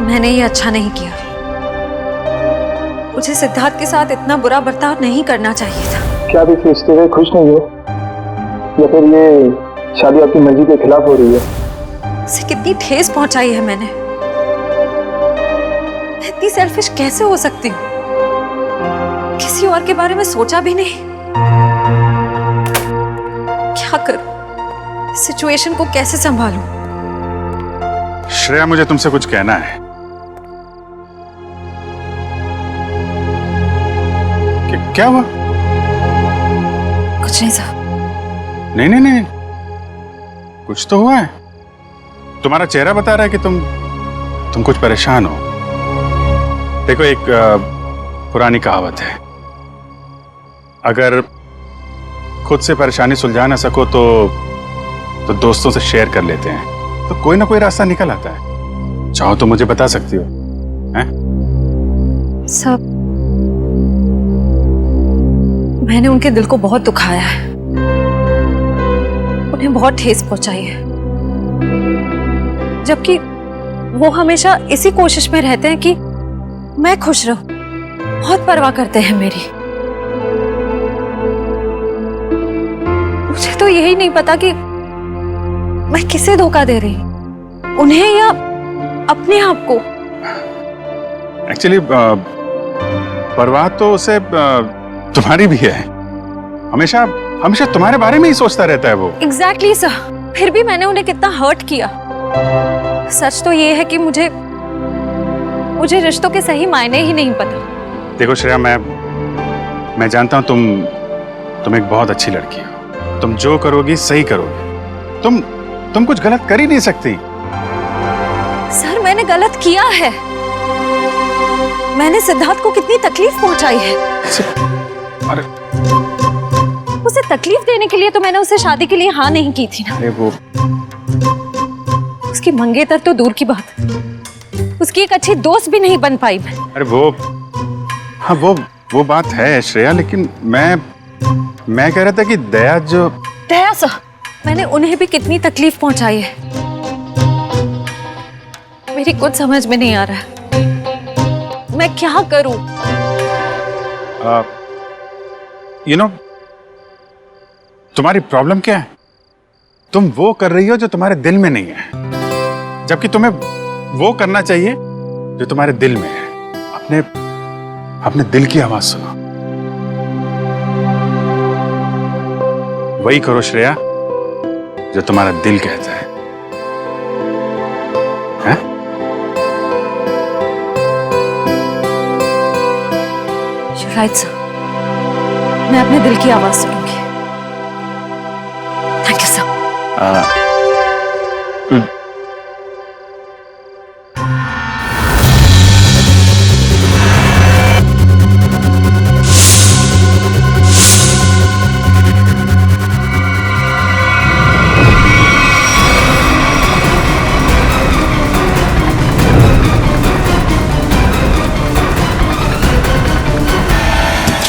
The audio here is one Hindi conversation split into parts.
मैंने ये अच्छा नहीं किया। मुझे सिद्धार्थ के साथ इतना बुरा बर्ताव नहीं करना चाहिए था। क्या आप इस रिश्ते से खुश नहीं हो, या फिर ये शादी आपकी मर्जी के खिलाफ हो रही है? उसे कितनी ठेस पहुंचाई है मैंने। मैं इतनी सेल्फिश कैसे हो सकती हूँ? किसी और के बारे में सोचा भी नहीं। क्या करूं? इस सिचुएशन को कैसे संभालूं? श्रेया, मुझे तुमसे कुछ कहना है। क्या हुआ? कुछ नहीं साहब। नहीं नहीं नहीं, कुछ तो हुआ है। तुम्हारा चेहरा बता रहा है कि तुम कुछ परेशान हो। देखो, एक पुरानी कहावत है, अगर खुद से परेशानी सुलझा ना सको तो दोस्तों से शेयर कर लेते हैं, तो कोई ना कोई रास्ता निकल आता है। चाहो तो मुझे बता सकती हो। हैं? सब मैंने उनके दिल को बहुत दुखाया है, उन्हें बहुत ठेस पहुंचाई है, जबकि वो हमेशा इसी कोशिश में रहते हैं कि मैं खुश रहूं। बहुत परवाह करते हैं मेरी। मुझे तो यही नहीं पता कि मैं किसे धोखा दे रही हूं, उन्हें या अपने आप को। एक्चुअली परवाह तो उसे तुम्हारी भी है। हमेशा हमेशा तुम्हारे बारे में ही सोचता रहता है वो। Exactly sir. फिर भी मैंने उन्हें कितना हर्ट किया। सच तो ये है कि मुझे रिश्तों के सही मायने ही नहीं पता। देखो श्रेया, मैं जानता हूं तुम एक बहुत अच्छी लड़की हो। तुम जो करोगी सही करोगी। तुम कुछ गलत कर ही नहीं सकती। सर, मैंने गलत किया है। मैंने सिद्धार्थ को कितनी तकलीफ पहुंचाई है। अरे, उसे तकलीफ देने के लिए तो मैंने उसे शादी के लिए हाँ नहीं की थी ना। अरे वो उसकी मंगेतर तो दूर की बात, उसकी एक अच्छी दोस्त भी नहीं बन पाई मैं। अरे हाँ, वो बात है श्रेया, लेकिन मैं कह रहा था कि दया सर, मैंने उन्हें भी कितनी तकलीफ पहुंचाई है। मेरी कुछ समझ में नहीं आ रहा है, मैं क्या करूं? तुम्हारी प्रॉब्लम क्या है? तुम वो कर रही हो जो तुम्हारे दिल में नहीं है, जबकि तुम्हें वो करना चाहिए जो तुम्हारे दिल में है। अपने दिल की आवाज सुनो। वही करो श्रेया जो तुम्हारा दिल कहता है। हैं? You're right, sir. मैं अपने दिल की आवाज सुनूंगी। Thank you sir.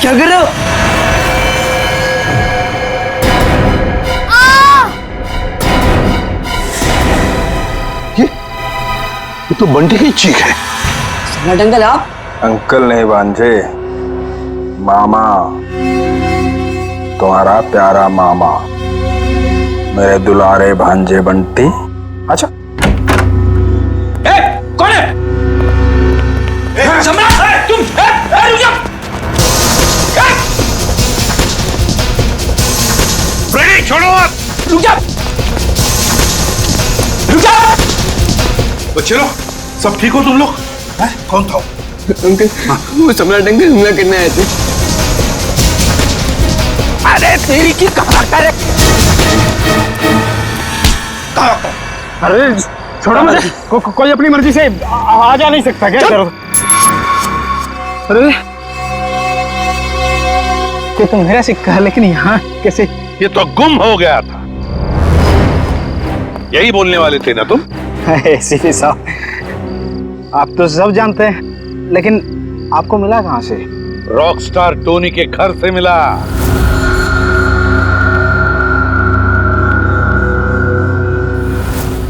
क्या कर रहे हो? ये तो बंटी की चीख है। सम्राट अंकल आप? अंकल नहीं भांजे, मामा, तुम्हारा प्यारा मामा, मेरे दुलारे भांजे बंटी। अच्छा, कौन है? सम्राट, तुम रुक जाओ। छोड़ो आप। रुक जाओ, रुक जाओ। बच्चे लोग, सब ठीक हो तुम लोग? कौन था? अंकल, वो सम्राट अंकल हमला करने आए थे। अरे तेरी की कहा करे? अरे छोड़ो मुझे। कोई अपनी मर्जी से आ जा नहीं सकता क्या? करो। अरे ये तो मेरा सिक्का है, लेकिन यहाँ कैसे? ये तो गुम हो गया था। यही बोलने वाले थे ना तुम? सीपी साहब, आप तो सब जानते हैं, लेकिन आपको मिला कहाँ से? रॉकस्टार टोनी के घर से मिला।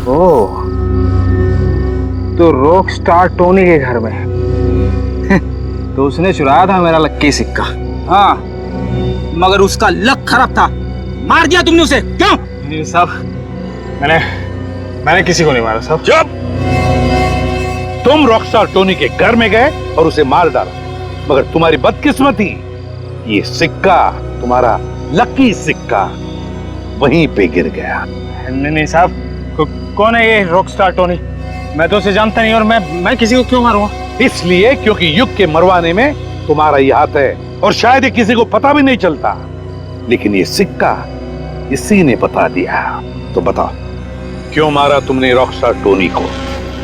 ओह, तो रॉक स्टार टोनी के घर में है। तो उसने चुराया था मेरा लक्की सिक्का। हाँ, मगर उसका लक खराब था, मार दिया तुमने उसे, क्यों? नहीं साहब, मैंने किसी को नहीं मारा साहब। चुप! तुम रॉकस्टार टोनी के घर में गए और उसे मार डाला, मगर तुम्हारी बदकिस्मती, ये सिक्का, तुम्हारा लकी सिक्का वहीं पे गिर गया। नहीं साहब, कौन है ये रॉक स्टार टोनी? मैं तो उसे जानता नहीं, और मैं किसी को क्यों मारूंगा? इसलिए क्योंकि युग के मरवाने में तुम्हारा ही हाथ है, और शायद ये किसी को पता भी नहीं चलता, लेकिन ये सिक्का इसी ने बता दिया। तो बताओ, क्यों मारा तुमने रॉकस्टार टोनी को?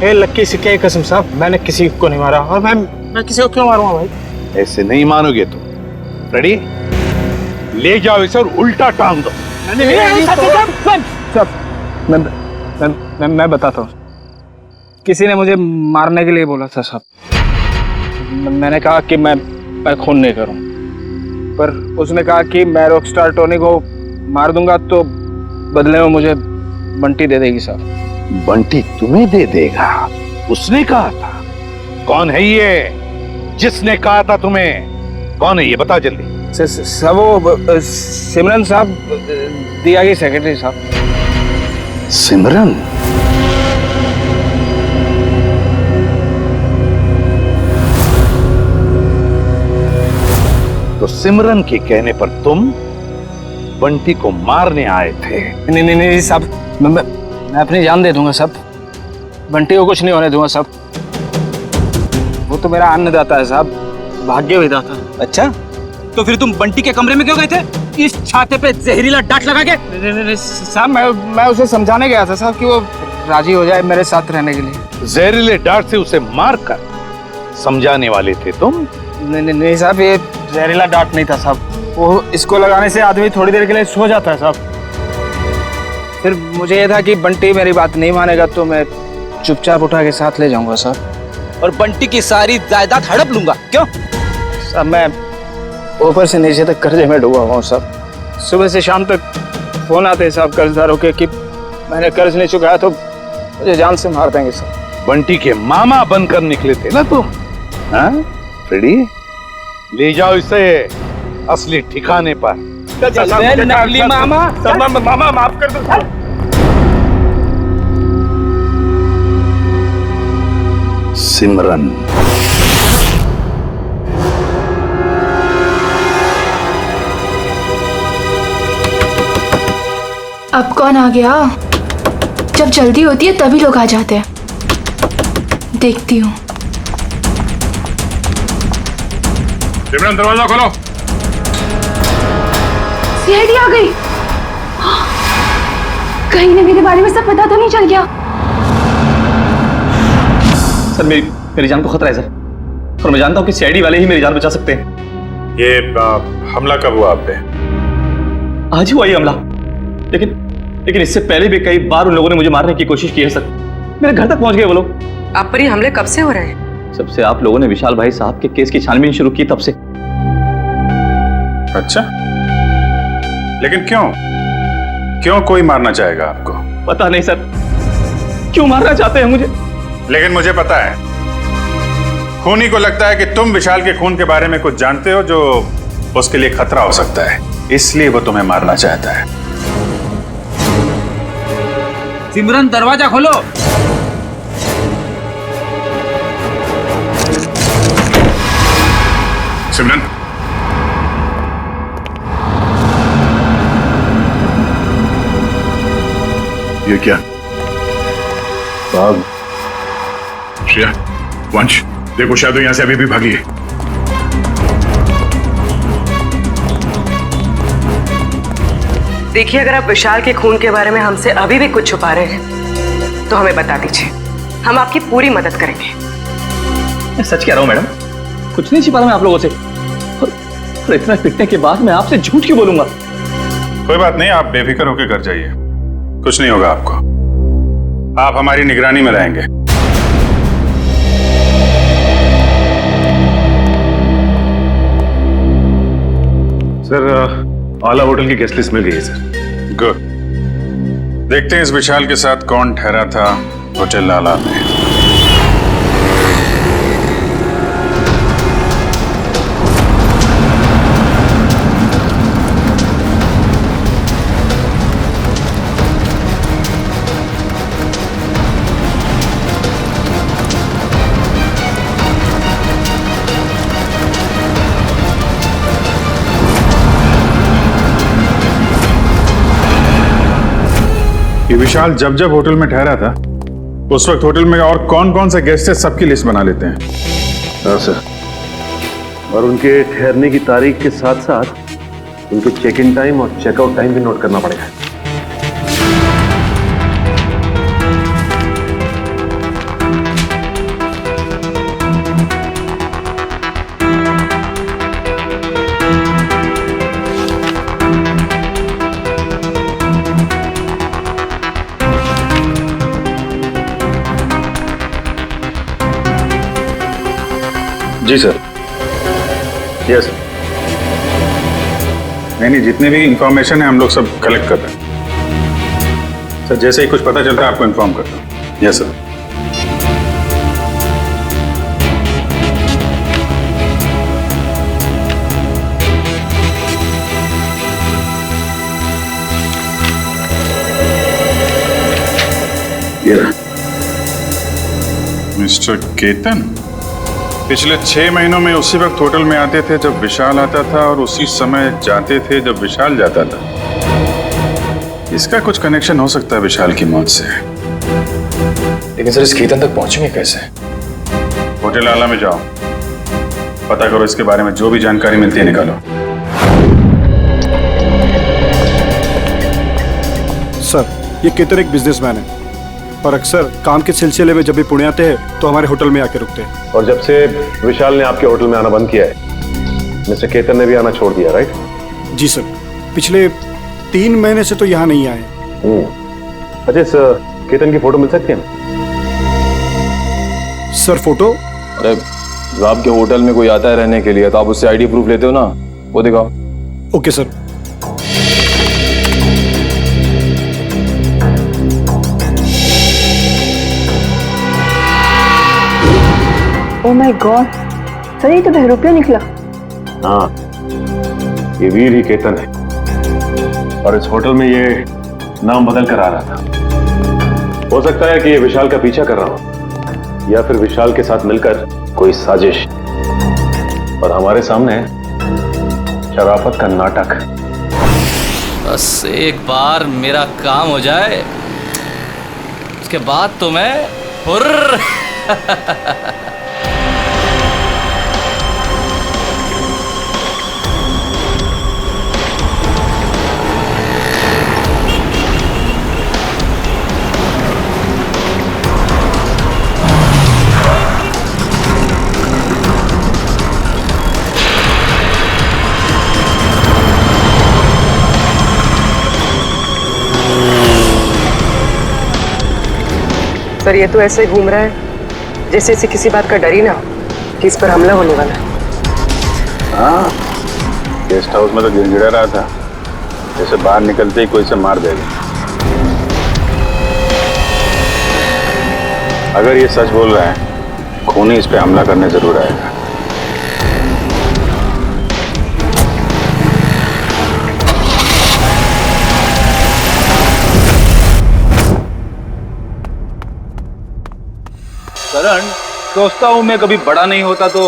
ए लक्की सिक्के की कसम साहब, मैंने किसी को नहीं मारा, और मैं किसी को क्यों मारूंगा भाई? ऐसे नहीं मानोगे तुम। रेडी? ले जाओ इसे और उल्टा टांग दो। मैं बताता हूँ। किसी ने मुझे मारने के लिए बोला था साहब। मैंने कहा कि मैं खून नहीं करूँ, पर उसने कहा कि मैं रॉकस्टार टोनी को मार दूंगा तो बदले में मुझे बंटी दे देगी साहब। बंटी तुम्हें दे देगा? उसने कहा था? कौन है ये जिसने कहा था तुम्हें? कौन है ये, बता जल्दी। सब वो सिमरन साहब, दिया की सेक्रेटरी साहब। सिमरन? तो सिमरन के कहने पर तुम बंटी को मारने आए थे? नहीं साहब, मैं अपनी जान दे दूंगा साहब। बंटी को कुछ नहीं होने दूंगा साहब। वो तो मेरा अन्नदाता है साहब, भाग्य विधाता। अच्छा, तो फिर तुम बंटी के कमरे में क्यों गए थे? इस छाते पे जहरीला डांट लगा के? नहीं साहब, मैं उसे समझाने गया था साहब कि वो राजी हो जाए मेरे साथ रहने के लिए। जहरीले डांट से उसे मारकर समझाने वाले थे तुम? नहीं साहब, ये जहरीला डांट नहीं था साहब। वो इसको लगाने से आदमी थोड़ी देर के लिए सो जाता है साहब। फिर मुझे ये था कि बंटी मेरी बात नहीं मानेगा तो मैं चुपचाप उठा के साथ ले जाऊंगा साहब, और बंटी की सारी जायदाद हड़प लूंगा, क्यों? साहब मैं ऊपर से नीचे तक कर्जे में डूबा हुआ हूँ साहब। सुबह से शाम तक फोन आते हैं साहब कर्जदारों के कि मैंने कर्ज नहीं चुकाया तो मुझे जान से मार देंगे साहब। बंटी के मामा बनकर निकले थे ना तुम? हाँ रेडी? ले जाओ इसे असली ठिकाने पर। नकली मामा। मामा माफ कर दो साहब। सिमरन, अब कौन आ गया? जब जल्दी होती है तभी लोग आ जाते हैं। देखती हूँ। सिमरन, दरवाजा खोलो। सीआईडी आ गई। कहीं ने मेरे बारे में सब पता तो नहीं चल गया? सर मेरी जान को खतरा है सर, और मैं जानता हूँ कि सीआईडी वाले ही मेरी जान बचा सकते हैं। ये हमला कब हुआ आप पे? आज ही हुआ ये हमला, लेकिन इससे पहले भी कई बार उन लोगों ने मुझे मारने की कोशिश की है सर। मेरे घर तक पहुंच गए वो लोग। आप पर ये हमले कब से हो रहे हैं? जब से आप लोगों ने विशाल भाई साहब के केस की छानबीन शुरू की तब से। अच्छा, लेकिन क्यों कोई मारना चाहेगा आपको? पता नहीं सर, क्यों मारना चाहते हैं मुझे, लेकिन मुझे पता है। खूनी को लगता है कि तुम विशाल के खून के बारे में कुछ जानते हो जो उसके लिए खतरा हो सकता है, इसलिए वो तुम्हें मारना चाहता है। सिमरन, दरवाजा खोलो। सिमरन, ये क्या? साहब, श्रेया, वंश, देखो शायद यहां से अभी भी भागी है। देखिए, अगर आप विशाल के खून के बारे में हमसे अभी भी कुछ छुपा रहे हैं तो हमें बता दीजिए, हम आपकी पूरी मदद करेंगे। मैं सच कह रहा हूं मैडम, कुछ नहीं छिपा रहा मैं आप लोगों से, और इतना पिटने के बाद मैं आपसे झूठ क्यों बोलूंगा? कोई बात नहीं, आप बेफिक्र होकर घर जाइए, कुछ नहीं होगा आपको। आप हमारी निगरानी में रहेंगे। सर, आला होटल की गेस्ट लिस्ट मिल गई है सर। गुड, देखते हैं इस विशाल के साथ कौन ठहरा था होटल आला में। कि विशाल जब जब होटल में ठहरा था उस वक्त होटल में और कौन कौन से गेस्ट है सबकी लिस्ट बना लेते हैं। हाँ सर, और उनके ठहरने की तारीख के साथ साथ उनके चेक इन टाइम और चेकआउट टाइम भी नोट करना पड़ेगा। जी सर। यस। नहीं, जितने भी इंफॉर्मेशन है हम लोग सब कलेक्ट कर रहे हैं सर। जैसे ही कुछ पता चलता है आपको इन्फॉर्म करता हूँ। Yes sir. मिस्टर केतन पिछले 6 महीनों में उसी वक्त होटल में आते थे जब विशाल आता था और उसी समय जाते थे जब विशाल जाता था। इसका कुछ कनेक्शन हो सकता है विशाल की मौत से। लेकिन सर इस केतन तक पहुंचेंगे कैसे? होटल आला में जाओ, पता करो, इसके बारे में जो भी जानकारी मिलती है निकालो। सर, ये केतन एक बिजनेसमैन है और अक्सर काम के सिलसिले में जब भी पुणे आते हैं तो हमारे होटल में आके रुकते हैं। और जब से विशाल ने आपके होटल में आना बंद किया है, मिस्टर केतन ने भी आना छोड़ दिया, राइट? जी सर, पिछले 3 महीने से तो यहाँ नहीं आए। अच्छा, सर केतन की फोटो मिल सकती है? Sir photo? अरे आपके होटल में कोई आता है रहने के लिए तो आप उससे आईडी प्रूफ लेते हो ना, वो दिखाओ। Okay sir. Oh my God, sir ये तो बहरूपिया निकला। हाँ, ये वीर ही केतन है और इस होटल में ये नाम बदल कर आ रहा था। हो सकता है कि ये विशाल का पीछा कर रहा हो या फिर विशाल के साथ मिलकर कोई साजिश, और हमारे सामने शराफत का नाटक। बस एक बार मेरा काम हो जाए उसके बाद तो मैं हुर्र। सर ये तो ऐसे घूम रहा है जैसे इसे किसी बात का डर ही ना कि इस पर हमला होने वाला है। हाँ, गेस्ट हाउस में तो गिड़गिड़ा रहा था जैसे बाहर निकलते ही कोई से मार देगा। अगर ये सच बोल रहा है, खूनी इस पे हमला करने जरूर आएगा। करण, सोचता हूँ मैं कभी बड़ा नहीं होता तो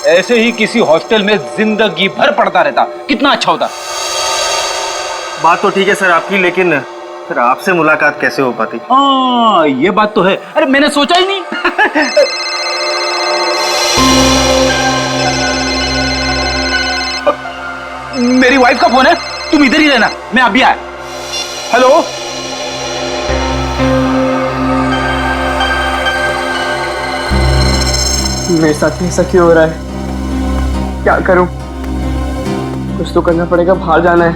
ऐसे ही किसी हॉस्टल में जिंदगी भर पढ़ता रहता, कितना अच्छा होता। बात तो ठीक है सर आपकी, लेकिन फिर आपसे मुलाकात कैसे हो पाती? हाँ ये बात तो है। अरे मैंने सोचा ही नहीं। मेरी वाइफ का फोन है, तुम इधर ही रहना, मैं अभी आया। हेलो, मेरे साथ ऐसा क्यों हो रहा है? क्या करूं? कुछ तो करना पड़ेगा। बाहर जाना है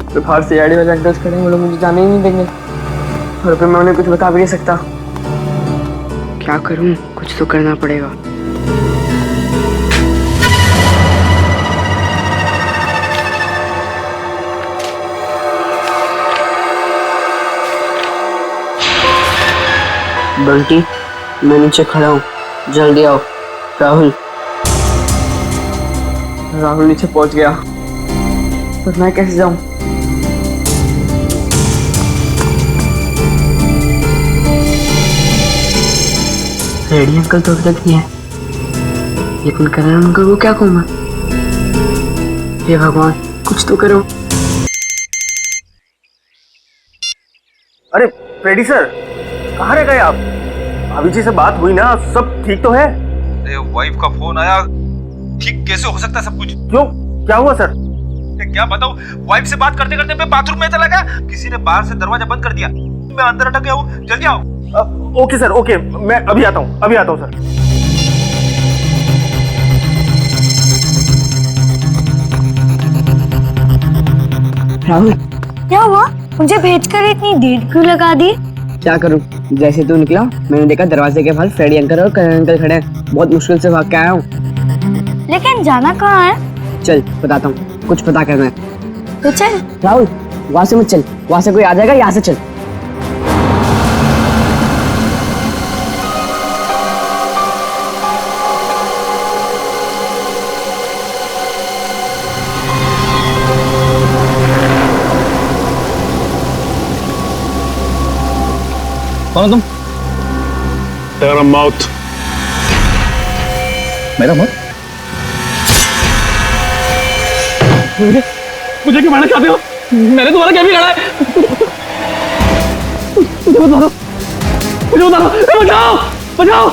तो बाहर सीआईडी वाले अंकल्स खड़े हैं, वो लोग मुझे जाने ही नहीं देंगे और फिर मैं उन्हें कुछ बता भी नहीं सकता। क्या करूं? कुछ तो करना पड़ेगा। बंटी, मैं नीचे खड़ा हूँ, जल्दी आओ। राहुल नीचे पहुंच गया, पर मैं कैसे जाऊं? रेडी अंकल तो अभी तक नहीं है, लेकिन करण अंकल को क्या कहूँ मैं? हे भगवान, कुछ तो करो। अरे फ्रेडी सर, कहाँ रह गए आप? भाभी जी से बात हुई ना, सब ठीक तो है? अरे वाइफ का फोन आया, ठीक कैसे हो सकता है सब कुछ? क्यों, क्या हुआ सर? क्या बताऊं, वाइफ से बात करते करते मैं बाथरूम में चला गया, किसी ने बाहर से दरवाजा बंद कर दिया, मैं अंदर अटक गया हूँ, जल्दी आओ। ओके सर, ओके, मैं अभी आता हूँ सर। राहुल, क्या हुआ? मुझे भेजकर इतनी देर क्यों लगा दी? क्या करूं? जैसे तू निकला मैंने देखा दरवाजे के पास फ्रेडी अंकल और करण अंकल खड़े हैं। बहुत मुश्किल से भाग के आया हूँ। लेकिन जाना कहाँ है? चल बताता हूँ, कुछ पता करना है तो चल। राहुल, वहां से मत चल, वहां से कोई आ जाएगा, यहाँ से चल। कौन तुम? तेरा मौत। मेरा मौत? मुझे क्यों मारना चाहते हो? मैंने तुम्हारा क्या बिगाड़ा है? मुझे मत मारो, बचाओ, बचाओ,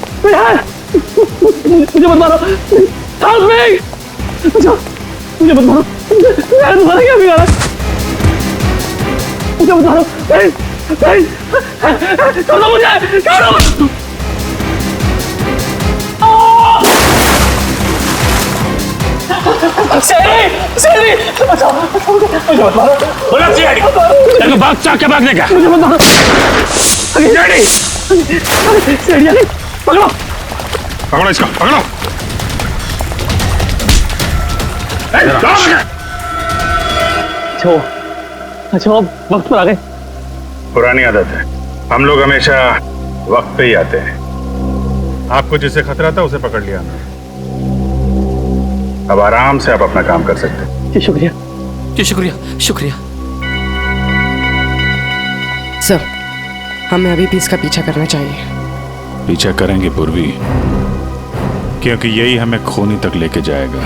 मुझे मत मारो, बचाओ, मुझे मत मारो, मैंने तुम्हारा क्या बिगाड़ा? मुझे मत मारो, छोड़ दो मुझे, छोड़ दो। भागने का पकड़ो, पकड़ो इसको, पकड़ो। अच्छा वक्त पर आ गए। पुरानी आदत है, हम लोग हमेशा वक्त पे ही आते हैं। आपको जिससे खतरा था उसे पकड़ लिया, अब आराम से आप अपना काम कर सकते हैं। जी शुक्रिया। जी शुक्रिया, शुक्रिया। सर, हमें अभी भी इसका पीछा करना चाहिए। पीछा करेंगे पूर्वी, क्योंकि यही हमें खूनी तक लेके जाएगा।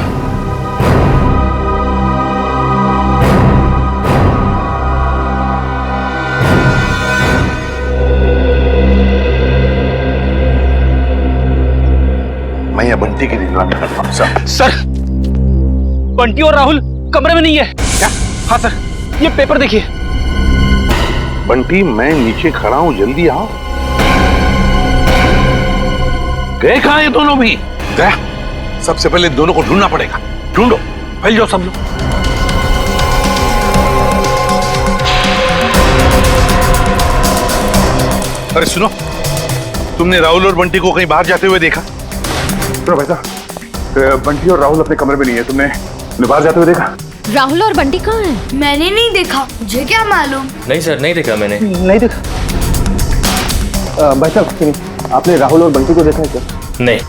मैं ये बंटी की निगरानी करता हूं। सर, बंटी और राहुल कमरे में नहीं है। क्या? हाँ सर, ये पेपर देखिए। बंटी, मैं नीचे खड़ा हूं, जल्दी आओ। गए कहां ये दोनों भी? गया, सबसे पहले दोनों को ढूंढना पड़ेगा। ढूंढो, फैल जाओ सब लोग। अरे सुनो, तुमने राहुल और बंटी को कहीं बाहर जाते हुए देखा? तो भाई साहब, बंटी और राहुल अपने कमरे में नहीं है। तुमने बाहर जाते हुए देखा? राहुल और बंटी कहाँ हैं? मैंने नहीं देखा, मुझे क्या मालूम। नहीं सर, नहीं देखा मैंने। नहीं देखा। भाई साहब, आपने राहुल और बंटी को देखा है क्या? नहीं।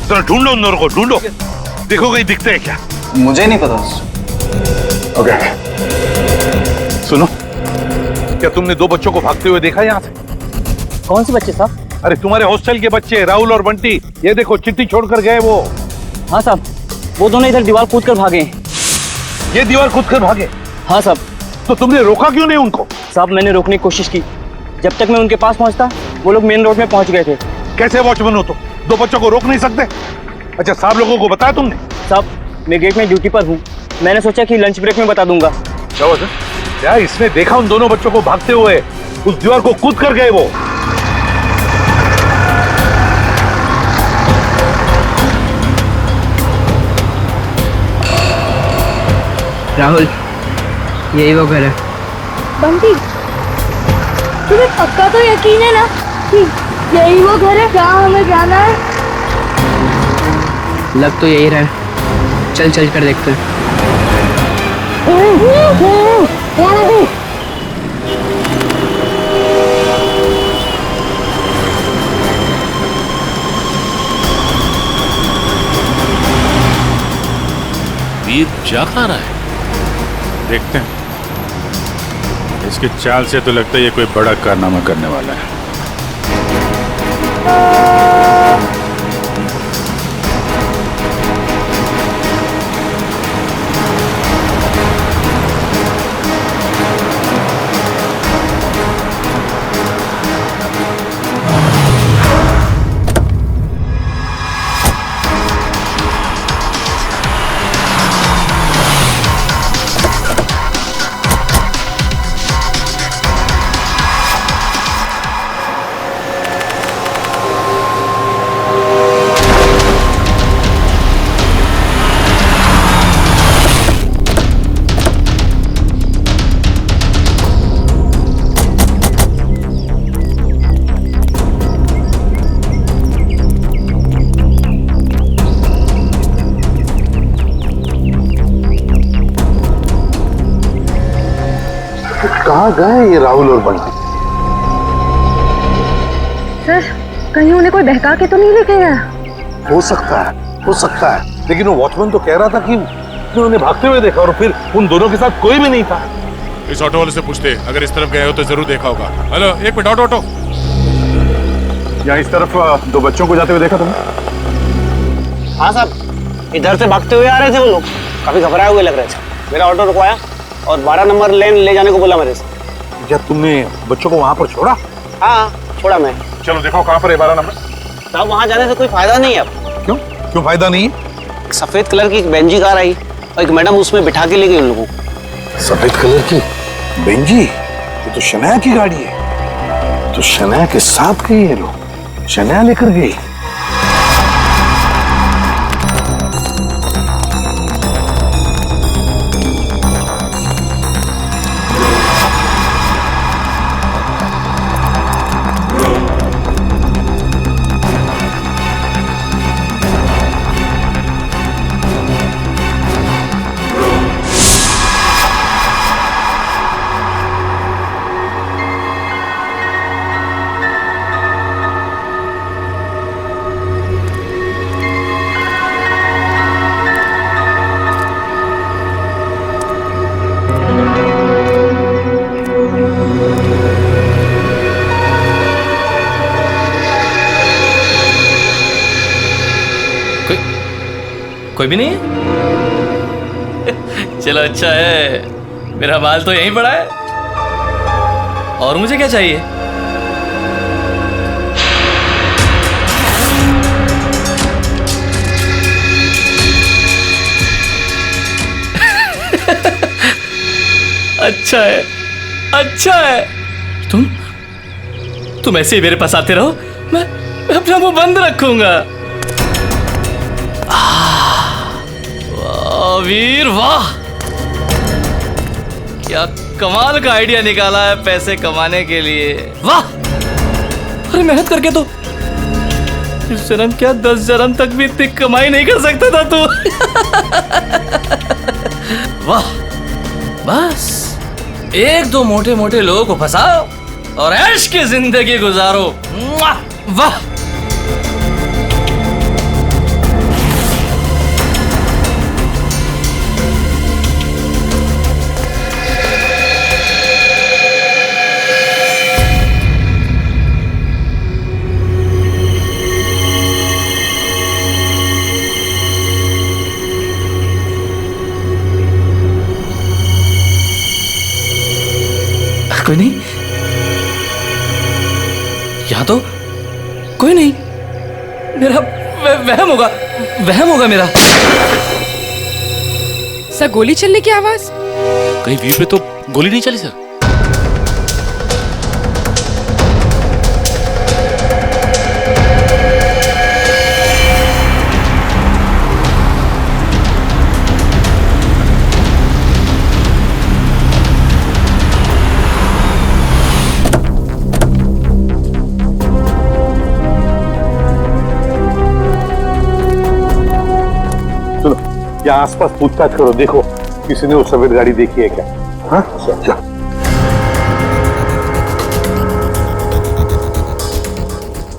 तो ढूंढो उन दोनों को, ढूंढो, देखो कहीं दिखते हैं क्या। मुझे नहीं पता। ओके, सुनो, क्या तुमने दो बच्चों को भागते हुए देखा यहाँ से? कौन से बच्चे साहब? अरे तुम्हारे हॉस्टल के बच्चे, राहुल और बंटी। ये देखो, चिट्ठी छोड़कर गए वो। हाँ साहब, वो दोनों इधर दीवार कूद कर भागे। ये दीवार कूद कर भागे? हाँ साहब। तो तुमने रोका क्यों नहीं उनको? साहब, मैंने रोकने की कोशिश की, जब तक मैं उनके पास पहुंचता वो लोग मेन रोड में पहुंच गए थे। कैसे वॉचमैन हो तुम? दो बच्चों को रोक नहीं सकते? अच्छा, साहब लोगों को बताया तुमने? साहब, मैं गेट में ड्यूटी पर हूँ, मैंने सोचा कि लंच ब्रेक में बता दूंगा। क्या इसने देखा उन दोनों बच्चों को भागते हुए? उस दीवार को कूद कर गए वो। राहुल, यही वो घर है। बंटी, तुम्हें पक्का तो यकीन है ना कि यही वो घर है जहाँ हमें जाना है? लग तो यही रहा है। चल चल कर देखते हैं। वीर जा कहाँ रहा है? देखते हैं। इसकी चाल से तो लगता है ये कोई बड़ा कारनामा करने वाला है। कहाँ गए ये राहुल और बंटी? सर कहीं उन्हें कोई बहका के तो नहीं लेके गया? हो सकता है, लेकिन वो वॉचमैन तो कह रहा था कि उसने उन्हें भागते हुए देखा और फिर उन दोनों के साथ कोई भी नहीं था। इस ऑटो वाले से पूछते, अगर इस तरफ गए हो तो जरूर देखा होगा। हेलो, एक मिनट, ऑटो। यहाँ इस तरफ दो बच्चों को जाते हुए देखा तुमने? हाँ साहब, इधर से भागते हुए आ रहे थे वो लोग, काफी घबराए हुए लग रहे थे। मेरा ऑटो रुकवाया और 12 नंबर लेन ले जाने को बोला मेरे से। क्या तुमने बच्चों को वहां पर छोड़ा? हाँ छोड़ा मैं। चलो देखो कहाँ पर है 12 नंबर। साहब वहाँ जाने से कोई फायदा नहीं है अब। क्यों फायदा नहीं? एक सफेद कलर की एक बेंजी कार आई और एक मैडम उसमें बिठा के ले गई उन लोगों को। सफेद कलर की बेंजी? ये तो शनाया की गाड़ी है। तो शनाया के साथ गई ये लोग, शनाया लेकर गई। कोई भी नहीं है? चलो अच्छा है, मेरा माल तो यहीं पड़ा है। और मुझे क्या चाहिए? अच्छा है। तुम ऐसे ही मेरे पास आते रहो, मैं अपना मुंह बंद रखूंगा। वीर वाह, क्या कमाल का आइडिया निकाला है पैसे कमाने के लिए। वाह, अरे मेहनत करके तो इस जन्म क्या 10 जन्म तक भी इतनी कमाई नहीं कर सकता था तू। वाह, बस एक दो मोटे मोटे लोगों को फंसाओ और ऐश की जिंदगी गुजारो। वाह, कोई नहीं, यहां तो कोई नहीं। मेरा वहम होगा मेरा। सर गोली चलने की आवाज? कहीं वीर पे तो गोली नहीं चली सर। यहाँ आसपास पूछताछ करो, देखो किसी ने वो सफेद गाड़ी देखी है क्या? हाँ चल।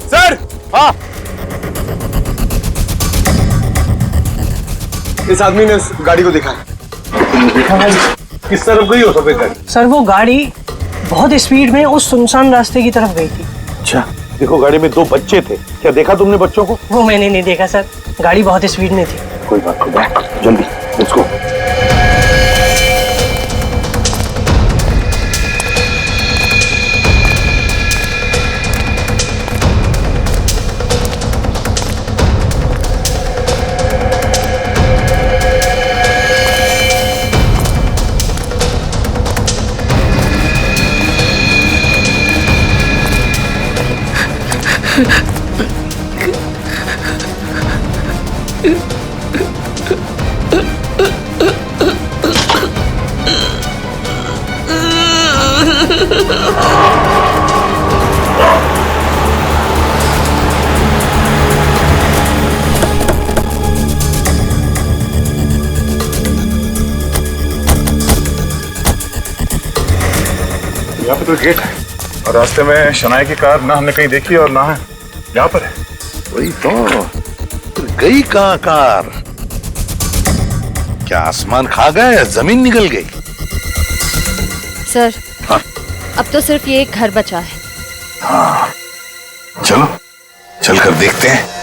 सर, हाँ, इस आदमी ने उस गाड़ी को देखा है। देखा है? किस तरफ गई हो सफेद गाड़ी? सर वो गाड़ी बहुत स्पीड में उस सुनसान रास्ते की तरफ गई थी। अच्छा, देखो गाड़ी में 2 बच्चे थे, क्या देखा तुमने बच्चों को? वो मैंने नहीं देखा सर, गाड़ी बहुत स्पीड में थी। कोई बात नहीं, जल्दी लेट्स गो। तो गेट है और रास्ते में शनाया की कार ना हमने कहीं देखी और ना है यहाँ पर है। वही तो गई कहाँ कार? क्या आसमान खा गया या जमीन निकल गई? सर हाँ? अब तो सिर्फ ये एक घर बचा है। हाँ चलो चलकर देखते हैं।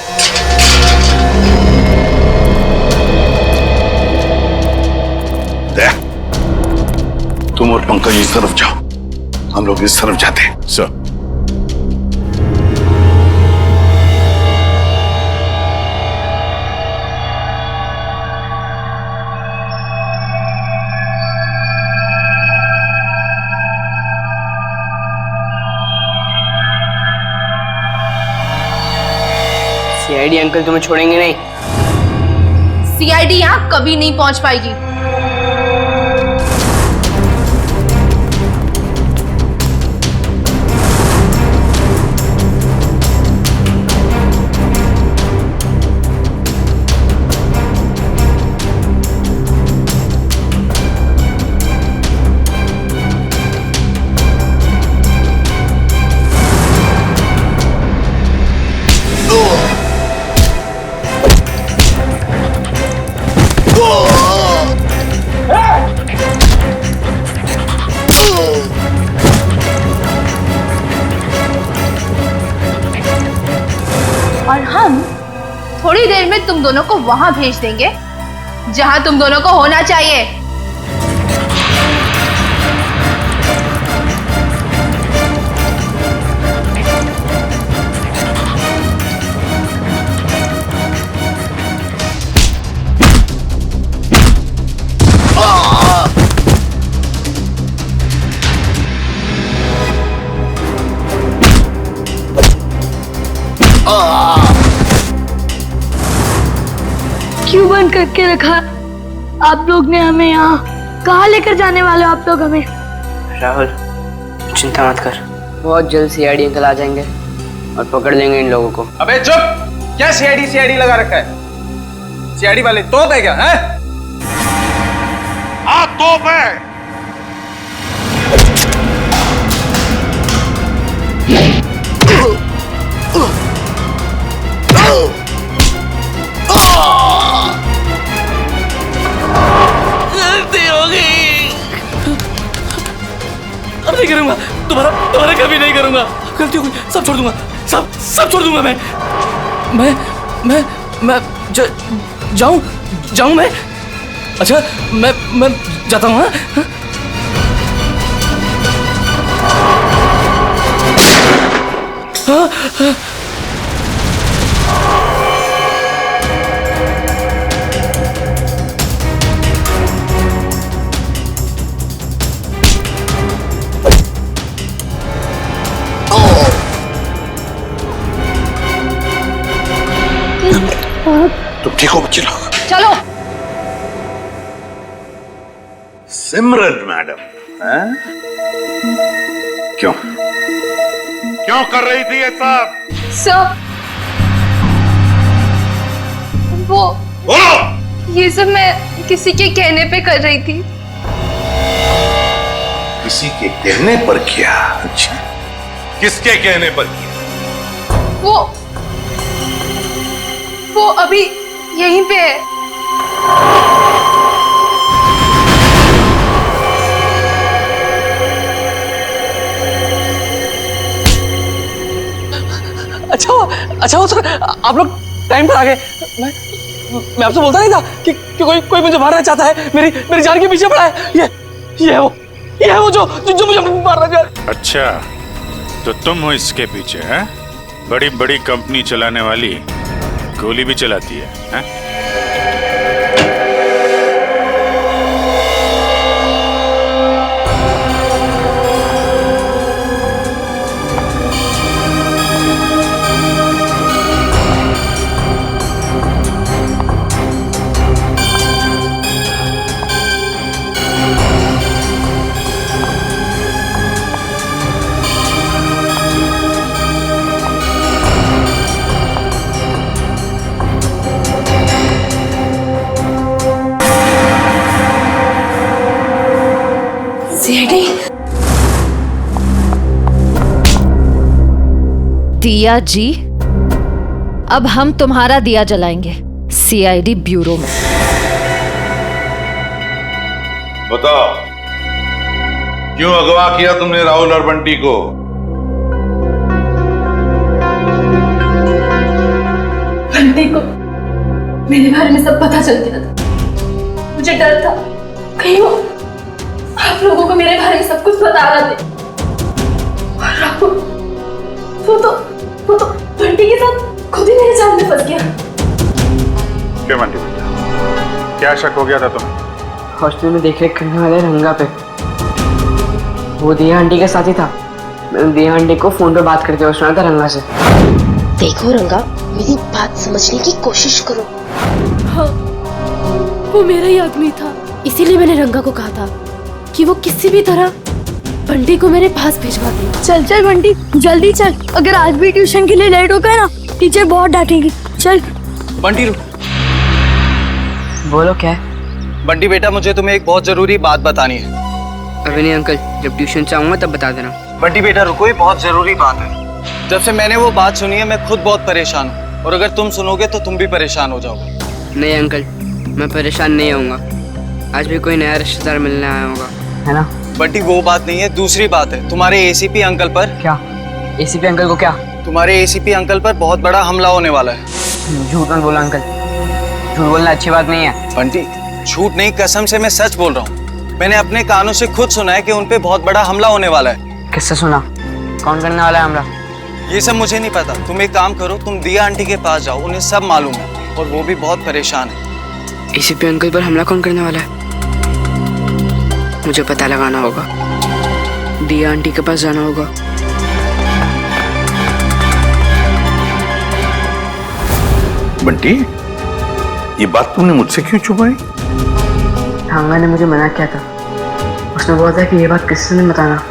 तुम और पंकज इस तरफ जाओ, हम लोग इस तरफ जाते हैं। सर सीआईडी अंकल तुम्हें छोड़ेंगे नहीं। सीआईडी यहाँ कभी नहीं पहुंच पाएगी। और हम थोड़ी देर में तुम दोनों को वहां भेज देंगे जहां तुम दोनों को होना चाहिए। क्यों बंद करके रखा आप लोग ने हमें यहाँ? कहाँ लेकर जाने वाले हो आप लोग हमें? राहुल चिंता मत कर, बहुत जल्द सीआईडी अंकल आ जाएंगे और पकड़ लेंगे इन लोगों को। अबे चुप! क्या सीआईडी लगा रखा है? सीआईडी वाले तोप है क्या? है? हाँ तोप है। गलती हो गई, अब नहीं करूंगा, दोबारा कभी नहीं करूंगा। गलती हो गई, सब छोड़ दूंगा, सब छोड़ दूंगा। मैं जाऊं मैं? अच्छा मैं जाता हूँ। हाँ? तुम ठीक हो बच्चे लोग? चलो। सिमरन मैडम, क्यों कर रही थी ये सब? सब वो ये सब मैं किसी के कहने पे कर रही थी। किसी के कहने पर किया? अच्छा, किसके कहने पर किया? वो अभी यहीं पे है। अच्छा हो सर, आप लोग टाइम पर आ गए। मैं आपसे बोलता नहीं था कि कोई मुझे मारना चाहता है, मेरी जान के पीछे पड़ा है। ये है वो जो मुझे मारना चाह रहा है। अच्छा, तो तुम हो इसके पीछे? हैं? बड़ी कंपनी चलाने वाली गोली भी चलाती है, हैं? दिया जी, अब हम तुम्हारा दिया जलाएंगे सीआईडी ब्यूरो में। बताओ, क्यों अगवा किया तुमने राहुल और बंटी को? बंटी को मेरे बारे में सब पता चल गया था। मुझे डर था कहीं वो आप लोगों को मेरे बारे में सब कुछ बता रहा थे। और राहुल वो तो बंटी के साथ खुद ही मेरे जाल में फंस गया। क्यों बंटी बेटा, क्या शक हो गया था तुम्हें? हॉस्टल में देख रेख करने वाले रंगा पे वो दिया आंटी के साथ ही था। मैंने दिया आंटी को फोन पे बात करते हुए सुना था रंगा से। देखो रंगा, मेरी बात समझने की कोशिश करो। हाँ, वो मेरा ही आदमी था, इसीलिए मैंने रंगा को कहा था कि वो किसी भी तरह बंटी को मेरे पास भिजवा दे। चल चल बंटी, जल्दी चल, अगर आज भी ट्यूशन के लिए लेट हो गया ना टीचर बहुत डांटेगी। चल बंटी रुक। बोलो क्या है? बंटी बेटा, मुझे तुम्हें एक बहुत जरूरी बात बतानी है। अभी नहीं अंकल, जब ट्यूशन से आऊंगा तब बता देना। बंटी बेटा रुको, ये बहुत जरूरी बात है। जब से मैंने वो बात सुनी है मैं खुद बहुत परेशान हूँ, और अगर तुम सुनोगे तो तुम भी परेशान हो जाओगे। नहीं अंकल, मैं परेशान नहीं होऊंगा। आज भी कोई नया रिश्तेदार मिलने आया होगा, है ना? बंटी वो बात नहीं है, दूसरी बात है। तुम्हारे एसीपी अंकल पर। क्या? एसीपी अंकल को क्या? तुम्हारे एसीपी अंकल पर बहुत बड़ा हमला होने वाला है। झूठ मत बोला अंकल, झूठ बोलना अच्छी बात नहीं है। बंटी झूठ नहीं, कसम से मैं सच बोल रहा हूँ। मैंने अपने कानों से खुद सुना है कि उन पे बहुत बड़ा हमला होने वाला है। किससे सुना? कौन करने वाला है हमला? ये सब मुझे नहीं पता। तुम एक काम करो, तुम दिया आंटी के पास जाओ, उन्हें सब मालूम है और वो भी बहुत परेशान है। एसीपी अंकल पर हमला कौन करने वाला है? मुझे पता लगाना होगा, दिया आंटी के पास जाना होगा। बंटी, ये बात तुमने मुझसे क्यों छुपाई? ठांगा ने मुझे मना किया था। उसने बोला था कि ये बात किसी से नहीं बताना,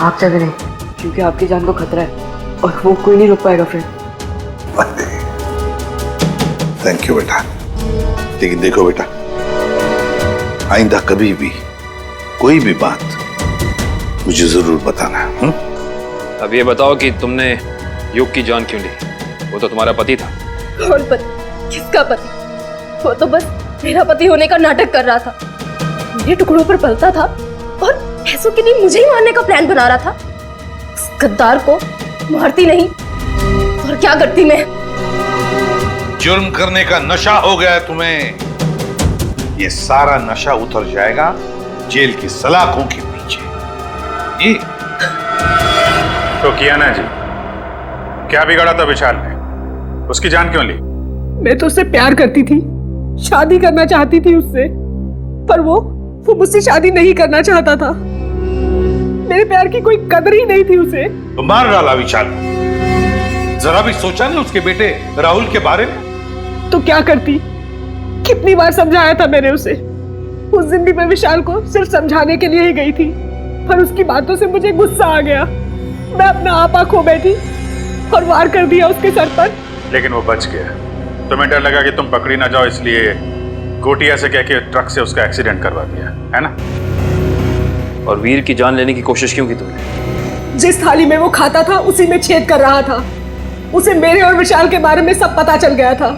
आप चाहे नहीं, क्योंकि आपकी जान को खतरा है और वो कोई नहीं रोक पाएगा फिर। थैंक यू बेटा, लेकिन देखो बेटा, आइंदा कभी भी कोई भी बात मुझे जरूर बताना। अब ये बताओ कि तुमने युग की जान क्यों ली? वो तो तुम्हारा पति था। कौन पति? किसका पति? वो तो बस मेरा पति होने का नाटक कर रहा था, मेरे टुकड़ों पर पलता था और पैसों के लिए मुझे ही मारने का प्लान बना रहा था। उस गद्दार को मारती नहीं और क्या करती मैं? जुर्म करने का नशा हो गया है तुम्हें। ये सारा नशा उतर जाएगा जेल की सलाखों के पीछे। ये तो किया ना जी, क्या बिगाड़ा था विशाल ने? उसकी जान क्यों ली? मैं तो उससे प्यार करती थी, शादी करना चाहती थी उससे, पर वो मुझसे शादी नहीं करना चाहता था। मेरे प्यार की कोई कदर ही नहीं थी उसे। तो मार डाला विशाल को। जरा भी सोचा नहीं उसके बेटे राहुल के बारे में? तो क्या करती? कितनी बार समझाया था मैंने उसे। उस दिन भी मैं विशाल को सिर्फ समझाने के लिए ही गई थी, पर उसकी बातों से मुझे गुस्सा आ गया। मैं अपना आपा खो बैठी और वार कर दिया उसके सर पर। लेकिन वो बच गया। तुम्हें डर लगा कि तुम पकड़ी ना जाओ, इसलिए गोटिया से कह के ट्रक से उसका एक्सीडेंट करवा दिया, है ना? और वीर की जान लेने की कोशिश क्यों की तुमने? जिस थाली में वो खाता था उसी में छेद कर रहा था। उसे मेरे और विशाल के बारे में सब पता चल गया था,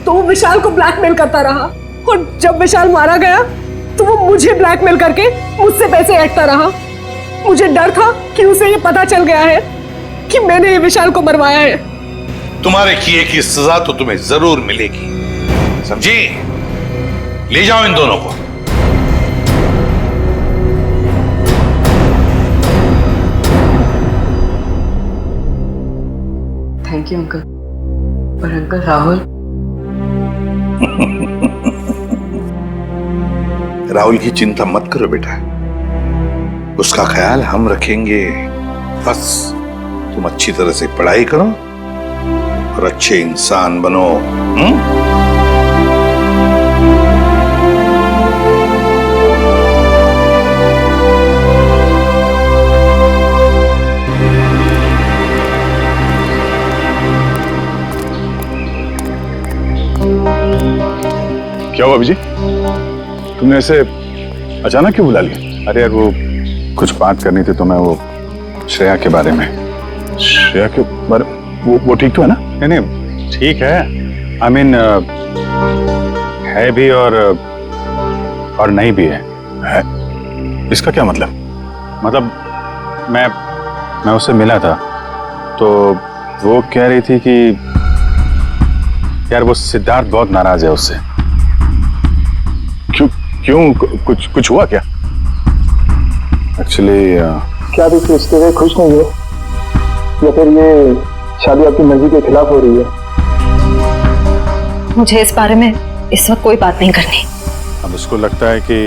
तो वो विशाल को ब्लैकमेल करता रहा, और जब विशाल मारा गया तो वो मुझे ब्लैकमेल करके मुझसे पैसे ऐंठता रहा। मुझे डर था कि उसे ये पता चल गया है कि मैंने ये विशाल को मरवाया है। तुम्हारे किए की सजा तो तुम्हें जरूर मिलेगी, समझी? ले जाओ इन दोनों को। Thank you uncle. पर अंकल राहुल राहुल की चिंता मत करो बेटा, उसका ख्याल हम रखेंगे। बस तुम अच्छी तरह से पढ़ाई करो और अच्छे इंसान बनो। क्या हुआ अभिजी? तुमने ऐसे अचानक क्यों बुला लिया? अरे यार, वो कुछ बात करनी थी तो मैं वो श्रेया के बारे में। श्रेया के बारे? वो ठीक तो है ना? नहीं नहीं ठीक है। आई मीन है भी और नहीं भी है। इसका क्या मतलब? मतलब मैं उससे मिला था तो वो कह रही थी कि यार वो सिद्धार्थ बहुत नाराज है उससे। क्यों कुछ हुआ क्या? एक्चुअली क्या आप इस रिश्ते में खुश नहीं हो या फिर ये शादी आपकी मर्जी के खिलाफ हो रही है? मुझे इस बारे में इस वक्त कोई बात नहीं करनी। अब उसको लगता है कि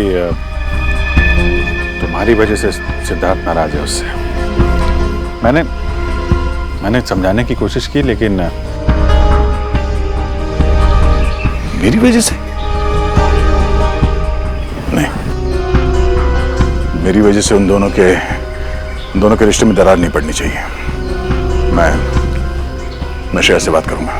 तुम्हारी वजह से सिद्धार्थ नाराज है उससे। मैंने समझाने की कोशिश की लेकिन मेरी वजह से नहीं, मेरी वजह से उन दोनों के रिश्ते में दरार नहीं पड़नी चाहिए। मैं श्रेया से बात करूंगा।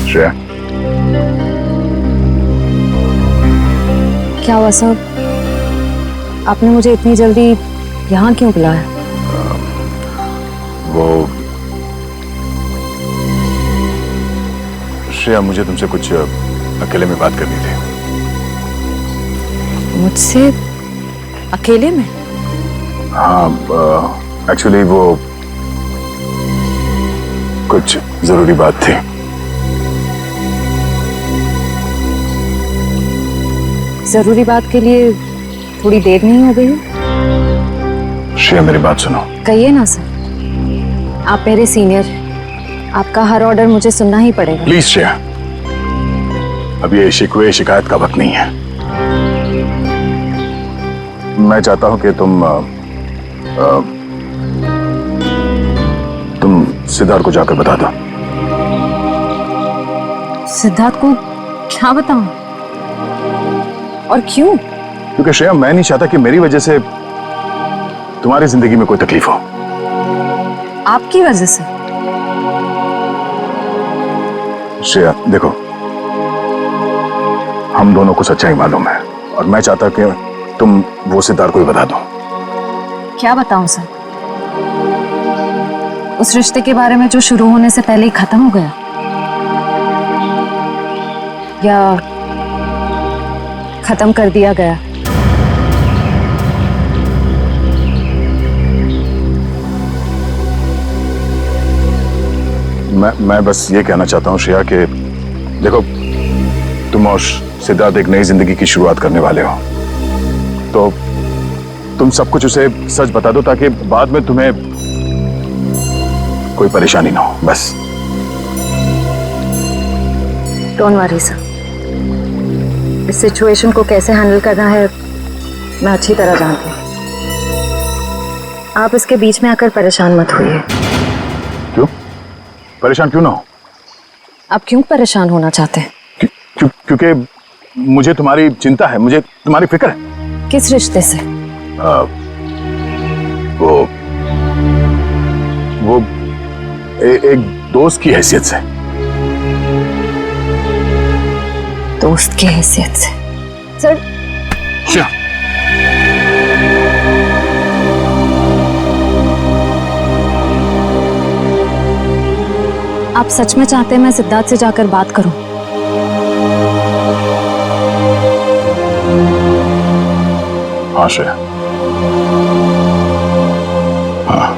श्रेया, क्या हुआ सर? आपने मुझे इतनी जल्दी यहाँ क्यों बुलाया? वो श्रेया, मुझे तुमसे कुछ अकेले में बात करनी थी। मुझसे अकेले में? हाँ, एक्चुअली वो कुछ जरूरी बात थी। जरूरी बात के लिए थोड़ी देर नहीं हो गई? श्रेया, मेरी बात सुनो। कहिए ना सर, आप मेरे सीनियर, आपका हर ऑर्डर मुझे सुनना ही पड़ेगा। प्लीज श्रेया, अब ये शिकवे शिकायत का वक्त नहीं है। मैं चाहता हूं कि तुम सिद्धार्थ को जाकर बता दो। सिद्धार्थ को क्या बताऊं? और क्यों? क्योंकि श्रेया, मैं नहीं चाहता कि मेरी वजह से तुम्हारी जिंदगी में कोई तकलीफ हो। आपकी वजह से? श्रेया देखो, हम दोनों को सच्चाई मालूम है और मैं चाहता कि तुम वो सिद्धार्थ को ही बता दो। क्या बताऊं सर? उस रिश्ते के बारे में जो शुरू होने से पहले ही खत्म हो गया, या खत्म कर दिया गया? मैं बस ये कहना चाहता हूँ श्रेया कि देखो, तुम और सिद्धार्थ एक नई जिंदगी की शुरुआत करने वाले हो, तो तुम सब कुछ उसे सच बता दो ताकि बाद में तुम्हें कोई परेशानी ना हो। बस डोंट वरी सर, इस सिचुएशन को कैसे हैंडल करना है मैं अच्छी तरह जानती हूँ। आप इसके बीच में आकर परेशान मत होइए। क्यों परेशान क्यों ना हो? आप क्यों परेशान होना चाहते हैं? क्योंकि मुझे तुम्हारी चिंता है, मुझे तुम्हारी फिक्र है। किस रिश्ते से? वो एक दोस्त की हैसियत से। दोस्त की हैसियत से? सर क्या? आप सच में चाहते हैं मैं सिद्धार्थ से जाकर बात करूं? हाँ श्रेया, हाँ।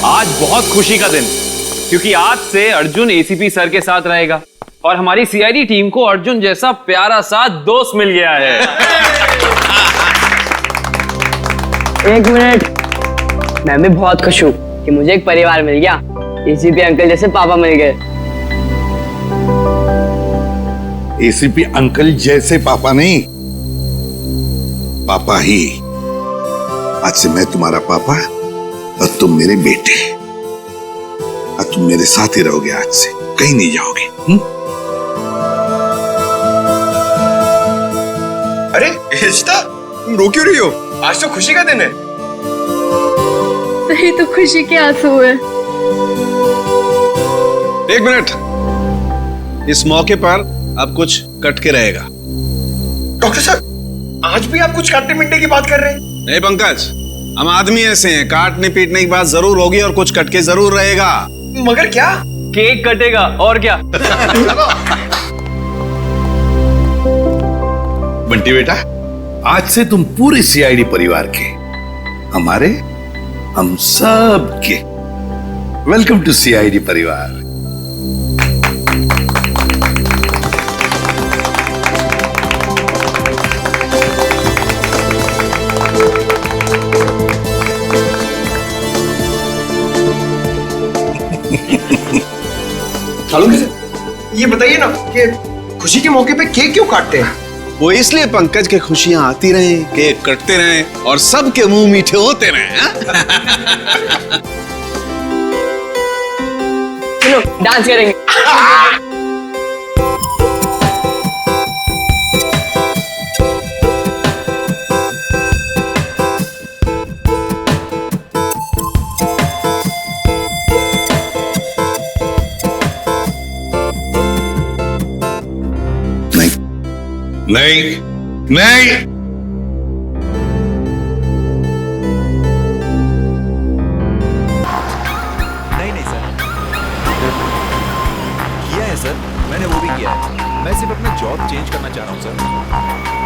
आज बहुत खुशी का दिन, क्योंकि आज से अर्जुन एसीपी सर के साथ रहेगा और हमारी सीआईडी टीम को अर्जुन जैसा प्यारा सा दोस्त मिल गया है। एक मिनट, मैं भी बहुत खुश हूँ कि मुझे एक परिवार मिल गया। एसीपी अंकल जैसे पापा मिल गए। एसीपी अंकल जैसे पापा नहीं, पापा ही। आज से मैं तुम्हारा पापा और तुम मेरे बेटे। और तुम मेरे साथ ही रहोगे, आज से कहीं नहीं जाओगे। अरे इशिता, तुम रो क्यों रही हो? आज तो खुशी का दिन है। सही तो खुशी के आंसू है। एक मिनट, इस मौके पर अब कुछ कट के रहेगा। डॉक्टर साहब, आज भी आप कुछ काटने पीटने की बात कर रहे हैं? नहीं पंकज, हम आदमी ऐसे हैं, काटने पीटने की बात जरूर होगी और कुछ कट के जरूर रहेगा। मगर क्या? केक कटेगा और क्या। बंटी बेटा, आज से तुम पूरे सीआईडी परिवार के, हमारे, हम सब के वेलकम टू सीआईडी परिवार। चालू कैसे? ये बताइए ना कि खुशी के मौके पे केक क्यों काटते हैं? वो इसलिए पंकज के खुशियां आती रहे, केक कटते रहे और सबके मुंह मीठे होते रहे। चलो डांस करेंगे। नहीं नहीं, नहीं सर, किया है सर, मैंने वो भी किया है। मैं सिर्फ अपना जॉब चेंज करना चाह रहा हूँ सर।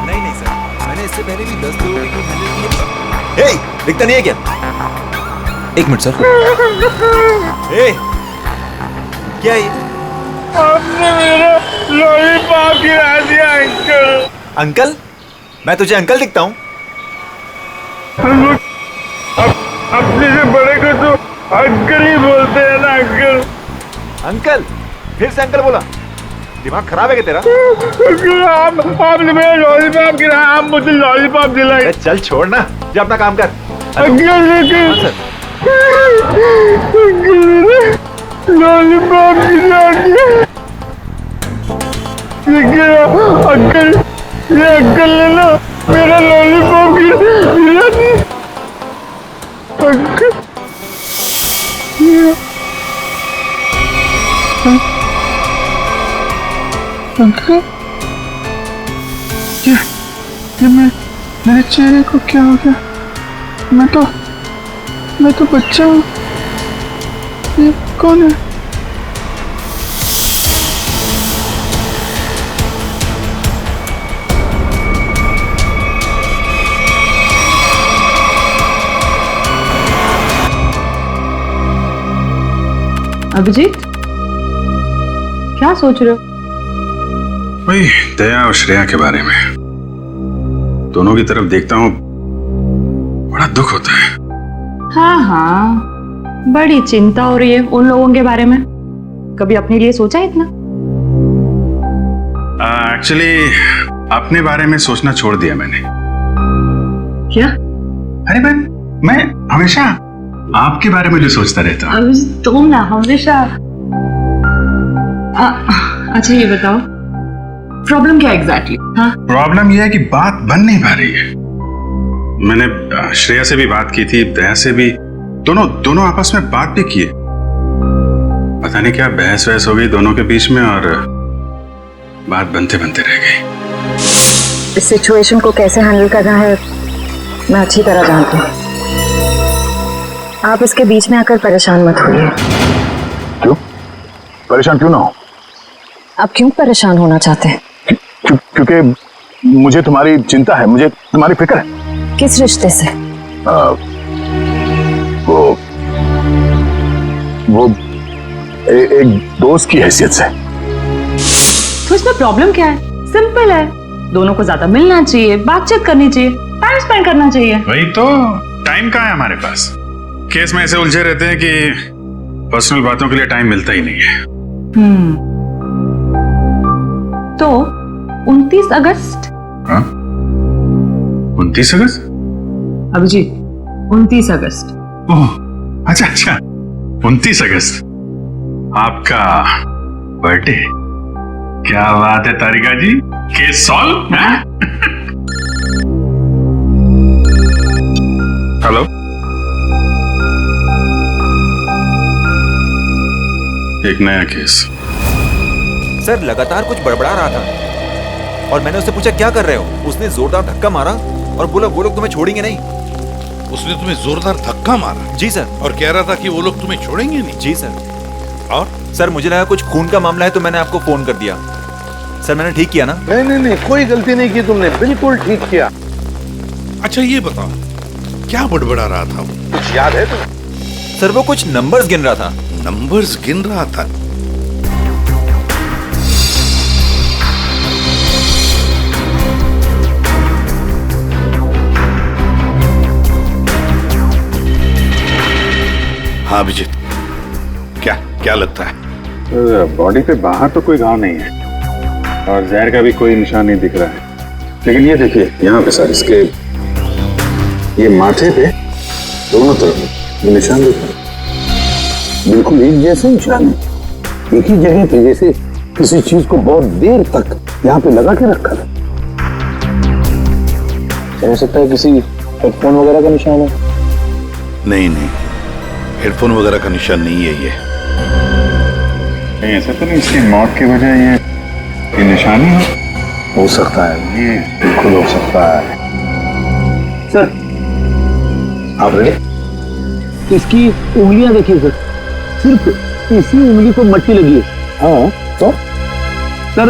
नहीं सर, मैंने इससे पहले भी 10 लोगों को हैंडल किया। हे, दिखता नहीं है क्या? एक मिनट सर। हे, क्या है? आपने मेरा लॉलीपॉप गिरा दिया अंकल। अंकल? मैं तुझे अंकल दिखता हूँ? हम लोग अपने से बड़े को तो अंकल ही बोलते हैं ना अंकल। अंकल? फिर से अंकल बोला? दिमाग खराब है क्या तेरा? आपने मेरा लॉलीपॉप गिराया, आप मुझे लॉलीपॉप दिलाए। चल छोड़ ना, जा अपना काम कर। अंकल लॉलीपॉप गिरा दिया। अंकल, ये अंकल ने ना मेरा लॉलीपॉप गिरा दिया। अंकल, अंकल, ये मेरे चेहरे को क्या हो गया? मैं तो बच्चा हूँ। ये कौन है? अभिजीत, क्या सोच रहे हो? वही दया और श्रेया के बारे में। दोनों की तरफ देखता हूँ, बड़ा दुख होता है। हाँ, बड़ी चिंता हो रही है उन लोगों के बारे में। कभी अपने लिए सोचा इतना? एक्चुअली अपने बारे में सोचना छोड़ दिया मैंने। क्या? अरे मैं हमेशा आपके बारे में जो सोचता रहता हूँ। अभिजीत, तुम ना हमेशा। अच्छा ये बताओ, प्रॉब्लम क्या एग्जैक्टली? हाँ, प्रॉब्लम यह है कि बात बन नहीं पा रही है। मैंने श्रेया से भी बात की थी, दया से भी, दोनों आपस में बात भी किए। पता नहीं क्या बहस वहस हो गई दोनों के बीच में और बात बनते बनते रह गई। इस सिचुएशन को कैसे हैंडल करना है मैं अच्छी तरह जानती हूँ। आप इसके बीच में आकर परेशान मत होइए। क्यों? परेशान क्यों ना हो? आप क्यों परेशान होना चाहते हैं? क्योंकि मुझे तुम्हारी चिंता है, मुझे तुम्हारी फिक्र है। किस रिश्ते से? वो एक दोस्त की हैसियत से। तो इसमें प्रॉब्लम क्या है? सिंपल है, दोनों को ज्यादा मिलना चाहिए, बातचीत करनी चाहिए, टाइम स्पेंड करना चाहिए। वही तो, टाइम कहाँ है हमारे पास? केस में ऐसे उलझे रहते हैं कि पर्सनल बातों के लिए टाइम मिलता ही नहीं है। तो 29 अगस्त? हाँ? 29 अगस्त? अभिजीत, 29 अगस्त। ओह, अच्छा अच्छा, 29 अगस्त आपका बर्थडे। क्या बात है तारिका जी, केस सॉल्व है? हेलो, एक नया केस। सर लगातार कुछ बड़बड़ा रहा था और मैंने उससे पूछा क्या कर रहे हो। उसने जोरदार धक्का मारा और बोला वो लोग तुम्हें छोड़ेंगे नहीं। उसने तुम्हें जोरदार धक्का मारा? जी सर। और कह रहा था कि वो लोग तुम्हें छोड़ेंगे नहीं? जी सर। और सर मुझे लगा कुछ खून का मामला है तो मैंने आपको फोन कर दिया। सर मैंने ठीक किया ना? नहीं, कोई गलती नहीं की तुमने, बिल्कुल ठीक किया। अच्छा ये बताओ, क्या बड़बड़ा रहा था वो, कुछ याद है तुम्हें? सर वो कुछ नंबर्स गिन रहा था। नंबर्स गिन रहा था? हाँ अभिजीत, क्या लगता है? बॉडी पे बाहर तो कोई घाव नहीं है और जहर का भी कोई निशान नहीं दिख रहा है, लेकिन ये देखिए यहाँ पे सर, इसके ये माथे पे दोनों तरफ ये निशान दिख रहे हैं, बिल्कुल एक जैसे निशान है, एक ही जगह पे, जैसे किसी चीज को बहुत देर तक यहाँ पे लगा के रखा था। हो सकता है किसी हेडफोन वगैरह का निशान है। नहीं, हेडफोन वगैरह का निशान नहीं है ये। नहीं ऐसा तो नहीं इसकी मौत की वजह ये निशानी हो सकता है, ये बिल्कुल हो सकता है। सर आप रेडी? इसकी उंगलियां देखिए सर, सिर्फ इसी उंगली को मट्टी लगी है। हाँ तो सर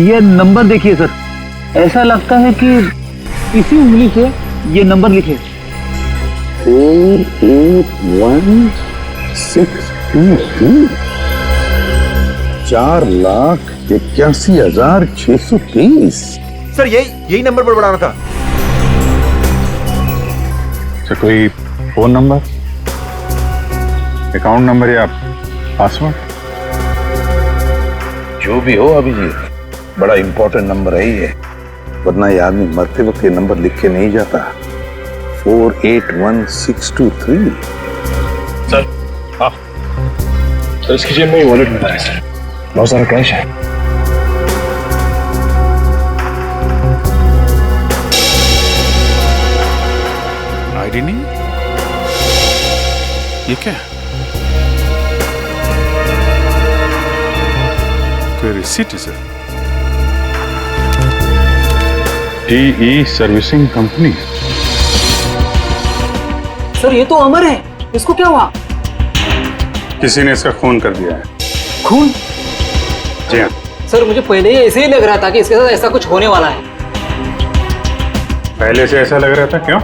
ये नंबर देखिए सर, ऐसा लगता है कि इसी उंगली से ये नंबर लिखे 48163 4,81,630। सर यही नंबर बड़बड़ा रहा था। अच्छा कोई फोन नंबर, अकाउंट नंबर या पासवर्ड? जो भी हो अभिजीत, बड़ा इंपॉर्टेंट नंबर है ये, वरना ये आदमी मरते वक्त ये नंबर लिख के नहीं जाता। 481,623। सर हाँ सर, इसकी जेब में वॉलेट मिला है सर, बहुत सारा कैश है। आईडी नहीं, ये क्या है? कोई रिसीट है सर? टीई सर्विसिंग कंपनी। सर ये तो अमर है, इसको क्या हुआ? किसी ने इसका खून कर दिया है। खून? जी हाँ। सर मुझे पहले ही ऐसे ही लग रहा था कि इसके साथ ऐसा कुछ होने वाला है। पहले से ऐसा लग रहा था, क्यों?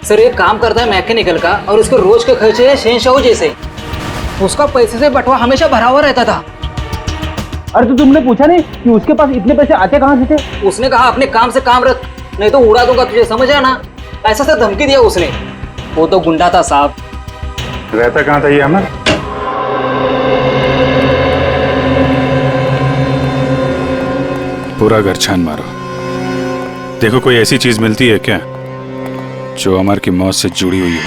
सर ये काम करता है मैकेनिकल का और उसके रोज के खर्चे है शहंशाह जैसे। उसका पैसे से बटवा हमेशा भरा हुआ रहता था। अरे तो तुमने पूछा नहीं कि उसके पास इतने पैसे आते कहाँ से थे? उसने कहा अपने काम से काम रख, नहीं तो उड़ा दूंगा तुझे, समझ आया ना? ऐसा से धमकी दिया उसने। वो तो गुंडा था साहब। रहता कहाँ था ये अमर? पूरा घर छान मारो, देखो कोई ऐसी चीज मिलती है क्या जो अमर की मौत से जुड़ी हुई हो।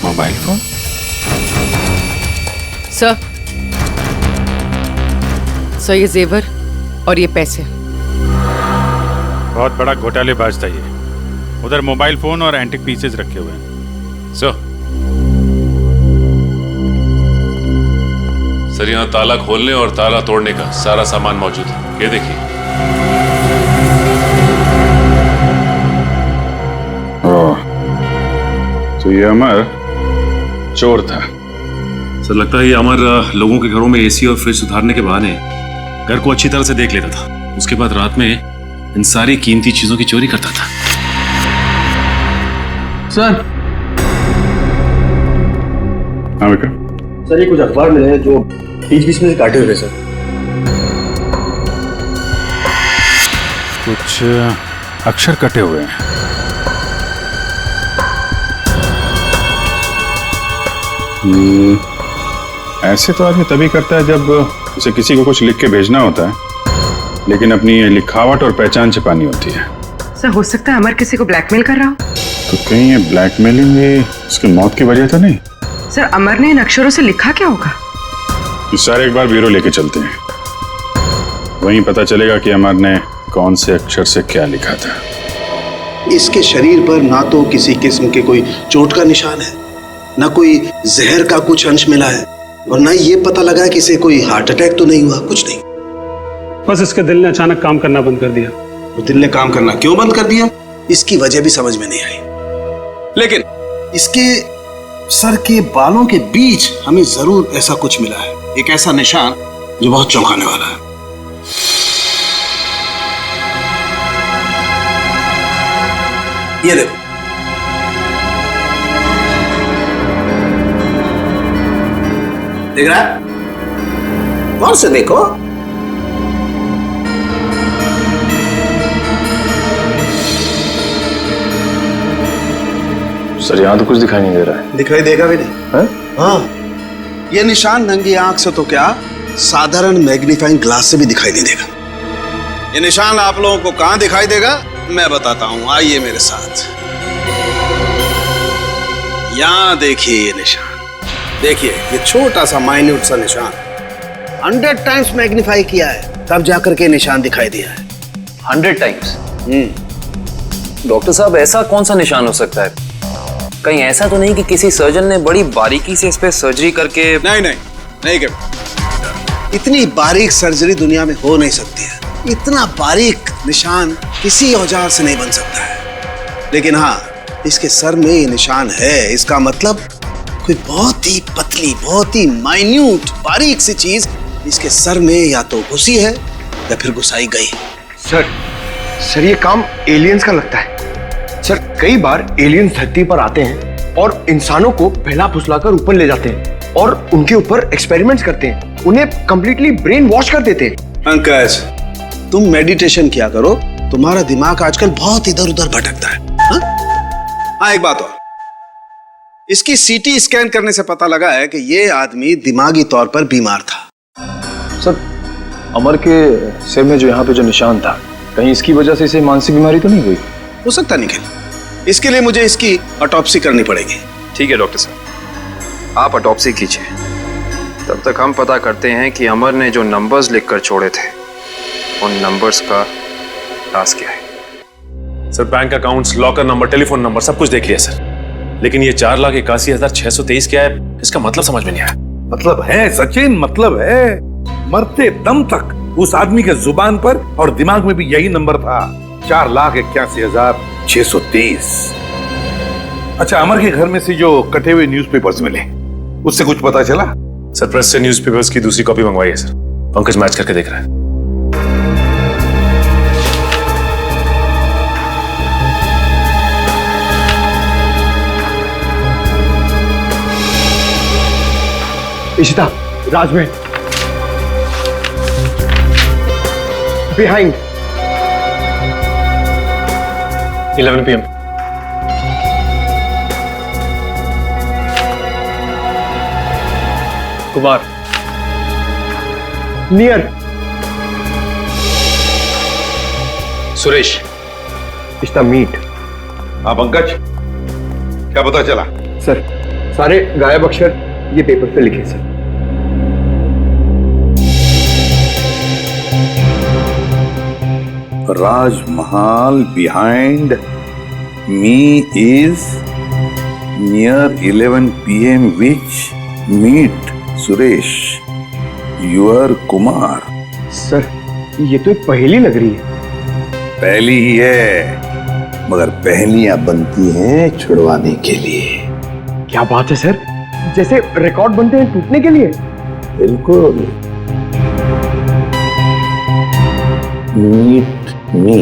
Mobile phone? सर ये जेवर और ये पैसे। बहुत बड़ा घोटालेबाज था ये। उधर मोबाइल फोन और एंटिक पीसेस रखे हुए हैं। सर यहाँ ताला खोलने और ताला तोड़ने का सारा सामान मौजूद है, ये देखिए। तो ये अमर चोर था। सर लगता है ये अमर लोगों के घरों में एसी और फ्रिज सुधारने के बहाने घर को अच्छी तरह से देख लेता था, उसके बाद रात में इन सारी कीमती चीजों की चोरी करता था। सर। हाँ विक्रम। सर ये कुछ अखबार मिले हैं जो बीच बीच में से काटे हुए सर। कुछ अक्षर कटे हुए हैं। ऐसे तो आदमी तभी करता है जब उसे किसी को कुछ लिख के भेजना होता है, लेकिन अपनी लिखावट और पहचान छिपानी होती है। सर हो सकता है अमर किसी को ब्लैकमेल कर रहा हो। तो कहीं ये ब्लैकमेलिंग उसकी मौत की वजह तो नहीं? सर अमर ने इन अक्षरों से लिखा क्या होगा? ये सारे एक बार ब्यूरो लेके चलते हैं, वहीं पता चलेगा कि अमर ने कौन से अक्षर से क्या लिखा था। इसके शरीर पर ना तो किसी किस्म के कोई चोट का निशान है, ना कोई जहर का कुछ अंश मिला है, और ना ये पता लगा है कि इसे कोई हार्ट अटैक तो नहीं हुआ, कुछ नहीं। बस इसके दिल ने अचानक काम करना बंद कर दिया। तो दिल ने काम करना क्यों बंद कर दिया, इसकी वजह भी समझ में नहीं आई, लेकिन इसके सर के बालों के बीच हमें जरूर ऐसा कुछ मिला है, एक ऐसा निशान जो बहुत चौंकाने वाला है। ये देखो, देख रहा है? गौर से देखो। सर यहाँ तो कुछ दिखाई नहीं दे रहा है। दिखाई देगा भी नहीं है? हाँ, ये निशान नंगी आंख से तो क्या, साधारण मैग्नीफाइंग ग्लास से भी दिखाई नहीं देगा। ये निशान आप लोगों को कहां दिखाई देगा मैं बताता हूं, आइए मेरे साथ। यहां देखिए ये निशान, देखिए ये छोटा सा माइन्यूट सा निशान 100 टाइम्स मैग्नीफाई किया है, तब जाकर के निशान दिखाई दिया है। 100 टाइम्स? डॉक्टर साहब ऐसा कौन सा निशान हो सकता है? कहीं ऐसा तो नहीं कि किसी सर्जन ने बड़ी बारीकी से इस पे सर्जरी करके? नहीं नहीं नहीं कर, इतनी बारीक सर्जरी दुनिया में हो नहीं सकती है, इतना बारीक निशान किसी औजार से नहीं बन सकता है। लेकिन हाँ, इसके सर में ये निशान है, इसका मतलब कोई बहुत ही पतली, बहुत ही माइन्यूट बारीक सी चीज इसके सर में या तो घुसी है या फिर घुसाई गई। सर ये काम एलियंस का लगता है। सर कई बार एलियंस धरती पर आते हैं और इंसानों को बहला फुसलाकर ऊपर ले जाते हैं और उनके ऊपर एक्सपेरिमेंट्स करते हैं, उन्हें कंप्लीटली ब्रेन वॉश कर देते हैं। पंकज, तुम मेडिटेशन किया करो, तुम्हारा दिमाग आजकल बहुत इधर उधर भटकता है। हाँ एक बात और, इसकी सीटी स्कैन करने से पता लगा है कि ये आदमी दिमागी तौर पर बीमार था। सर अमर के सिर में जो यहाँ पे जो निशान था, कहीं इसकी वजह से इसे मानसिक बीमारी तो नहीं हुई? हो सकता निखिल, इसके लिए मुझे इसकी ऑटोप्सी करनी पड़ेगी। ठीक है डॉक्टर साहब, आप ऑटोप्सी कीजिए, तब तक हम पता करते हैं कि अमर ने जो नंबर्स लिखकर छोड़े थे उन नंबर्स का राज क्या है। Sir bank accounts, locker number, telephone number सब कुछ देख लिया सर, लेकिन ये 4,81,623 क्या है, इसका मतलब समझ में नहीं आया। मतलब है सचिन, मतलब है, मरते दम तक उस आदमी के जुबान पर और दिमाग में भी यही नंबर था, 4,81,623। अच्छा, अमर के घर में से जो कटे हुए न्यूज़पेपर्स मिले, उससे कुछ पता चला? सर प्रेस से न्यूज़पेपर्स की दूसरी कॉपी मंगवाई है सर, पंकज मैच करके देख रहा है। Ishita, Rajmahal, behind 11 PM। Kumar, near Suresh, Ishita meet. हाँ पंकज, क्या पता चला? सर सारे गायब अक्षर ये पेपर पे लिखे sir. Rajmahal behind me is near 11 PM which meet Suresh यूर कुमार। सर ये तो एक पहेली लग रही है। पहली ही है, मगर पहेलियां बनती हैं छुड़वाने के लिए। क्या बात है सर, जैसे रिकॉर्ड बनते हैं टूटने के लिए। बिल्कुल। Meet me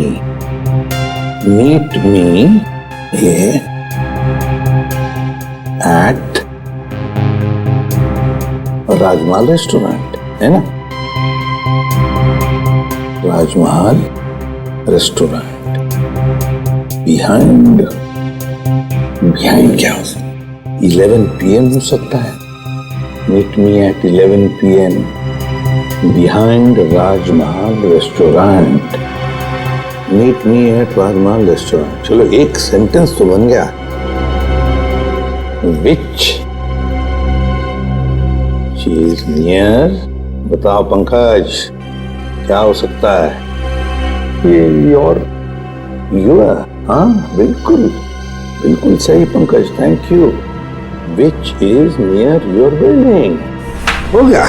at Rajmahal restaurant, है ना? राजमहल रेस्टोरेंट बिहाइंड क्या हो सकता? 11 PM हो सकता है। Meet me at 11 PM behind Rajmahal restaurant. Meet me at Rajmahal restaurant. चलो एक सेंटेंस तो बन गया। विच चीज नियर, बताओ पंकज क्या हो सकता है? ये योर हाँ बिल्कुल बिल्कुल सही Pankaj, thank you. Which is near your building. हो गया।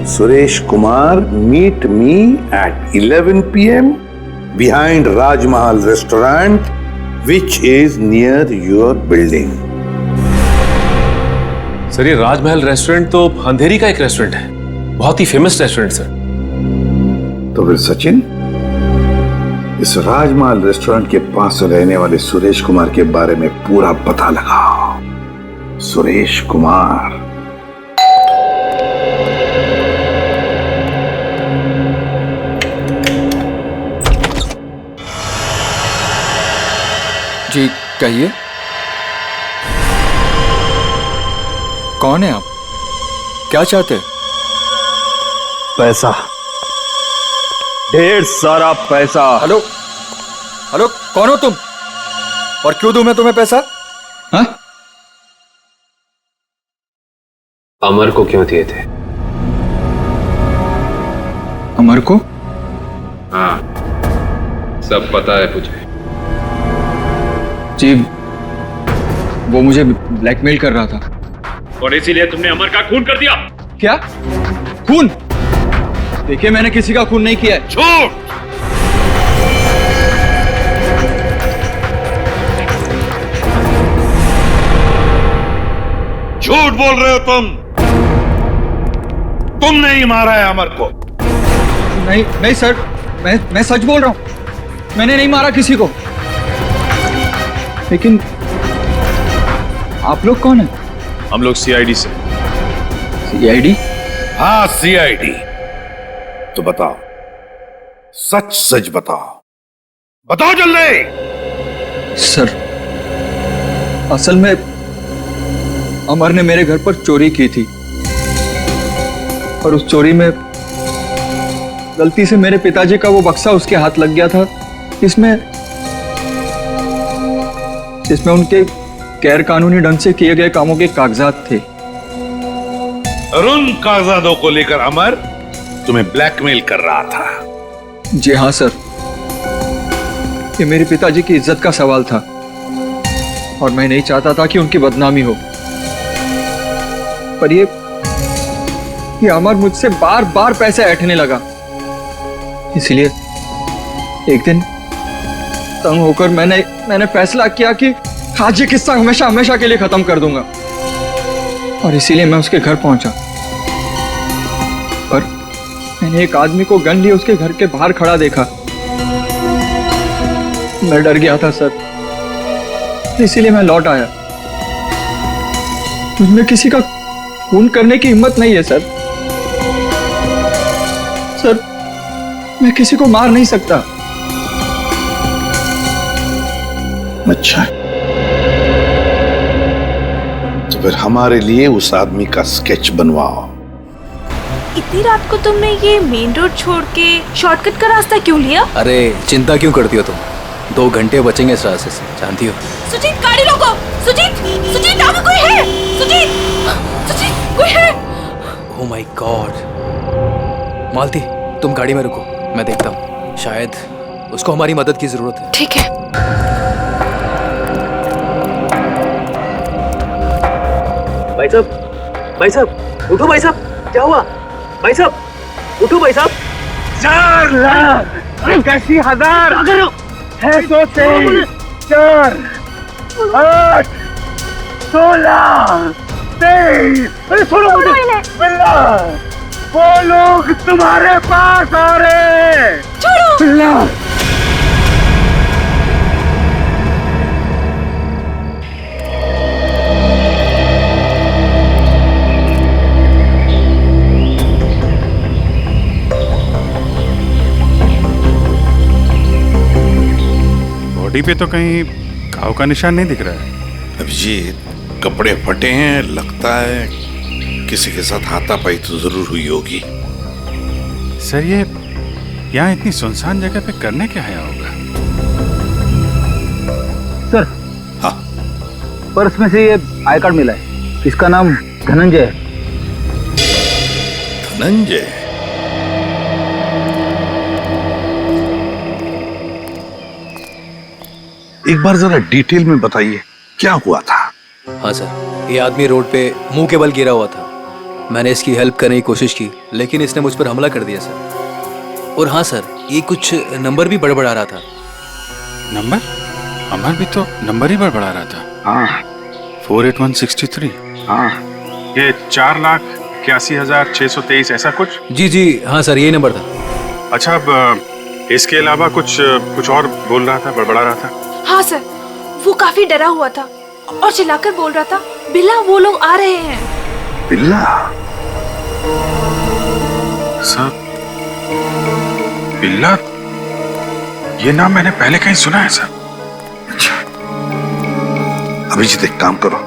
Suresh Kumar meet me at 11 PM behind Rajmahal restaurant which is near your building. Sir ये राजमहल रेस्टोरेंट तो अंधेरी का एक रेस्टोरेंट है, बहुत ही फेमस रेस्टोरेंट सर। तो फिर सचिन, इस राजमहल रेस्टोरेंट के पास रहने वाले सुरेश कुमार के बारे में पूरा पता लगाओ। सुरेश कुमार। जी कहिए, कौन है आप? क्या चाहते हैं? पैसा, ढेर सारा पैसा। हेलो हेलो, कौन हो तुम और क्यों दूं मैं तुम्हें पैसा? हाँ? अमर को क्यों दिए थे? अमर को? हाँ सब पता है मुझे। जी वो मुझे ब्लैकमेल कर रहा था। और इसीलिए तुमने अमर का खून कर दिया? क्या खून? देखिए मैंने किसी का खून नहीं किया है। झूठ! झूठ बोल रहे हो तुम। तुमने ही मारा है अमर को। नहीं नहीं सर, मैं सच बोल रहा हूं, मैंने नहीं मारा किसी को। लेकिन आप लोग कौन हैं? हम लोग CID से। CID? हाँ CID। तो बताओ, सच सच बताओ, बताओ जल्दी। सर असल में अमर ने मेरे घर पर चोरी की थी और उस चोरी में गलती से मेरे पिताजी का वो बक्सा उसके हाथ लग गया था जिसमें उनके गैर कानूनी ढंग से किए गए कामों के कागजात थे। और उन कागजातों को लेकर अमर तुम्हें ब्लैकमेल कर रहा था। जी हाँ सर, ये मेरे पिताजी की इज्जत का सवाल था और मैं नहीं चाहता था कि उनकी बदनामी हो। पर ये अमर मुझसे बार बार पैसे ऐंठने लगा, इसलिए एक दिन तंग होकर मैंने फैसला किया कि आज ये किस्सा हमेशा हमेशा के लिए खत्म कर दूंगा और इसीलिए मैं उसके घर पहुंचा। पर मैंने एक आदमी को गन लिए उसके घर के बाहर खड़ा देखा। मैं डर गया था सर, इसीलिए मैं लौट आया। मुझमें किसी का खून करने की हिम्मत नहीं है सर। मैं किसी को मार नहीं सकता। अच्छा, तो फिर हमारे लिए उस आदमी का स्केच बनवाओ। इतनी रात को तुमने ये मेन रोड छोड़ के शॉर्टकट का रास्ता क्यों लिया? अरे चिंता क्यों करती हो तुम, 2 घंटे बचेंगे इस रास्ते से, जानती हो। सुजीत गाड़ी रोको। सुजीत आगे कोई है? सुजीत कोई है? Oh my God. मालती तुम गाड़ी में रुको, मैं देखता हूँ, शायद उसको हमारी मदद की जरूरत है। ठीक है। भाई साहब उठो भाई साहब। क्या हुआ भाई साहब? उठो भाई साहब। 4,81,000 623 4 8 16 23। अरे सुनो मुझे, बिल्ला वो लोग तुम्हारे पास आ रहे हैं। छोड़ो बिल्ला। बॉडी पे तो कहीं घाव का निशान नहीं दिख रहा है। अभिजीत, कपड़े फटे हैं, लगता है किसी के साथ हाथापाई तो जरूर हुई होगी। सर ये यहाँ इतनी सुनसान जगह पे करने क्या आया होगा? सर हाँ, पर्स में से ये आई कार्ड मिला है। इसका नाम धनंजय है। धनंजय? एक बार जरा डिटेल में बताइए क्या हुआ था? हाँ सर, ये आदमी रोड पे मुंह के बल गिरा हुआ था। मैंने इसकी हेल्प करने की कोशिश की, लेकिन इसने मुझ पर हमला कर दिया सर। और हाँ सर, ये कुछ नंबर भी बड़बड़ा रहा था। नंबर? अमर भी तो नंबर ही बड़बड़ा रहा था। हाँ, 48163। हाँ, ये 4,81,623 ऐसा कुछ? जी जी हाँ सर, यही नंबर था। अच्छा, अब इसके अलावा कुछ और बोल रहा था, बड़बड़ा रहा था? हाँ सर, वो काफी डरा हुआ था और चिल्लाकर बोल रहा था, बिल्ला वो लोग आ रहे हैं। बिल्ला? सब बिल्ला, ये नाम मैंने पहले कहीं सुना है सर। अच्छा, अभिजीत एक काम करो,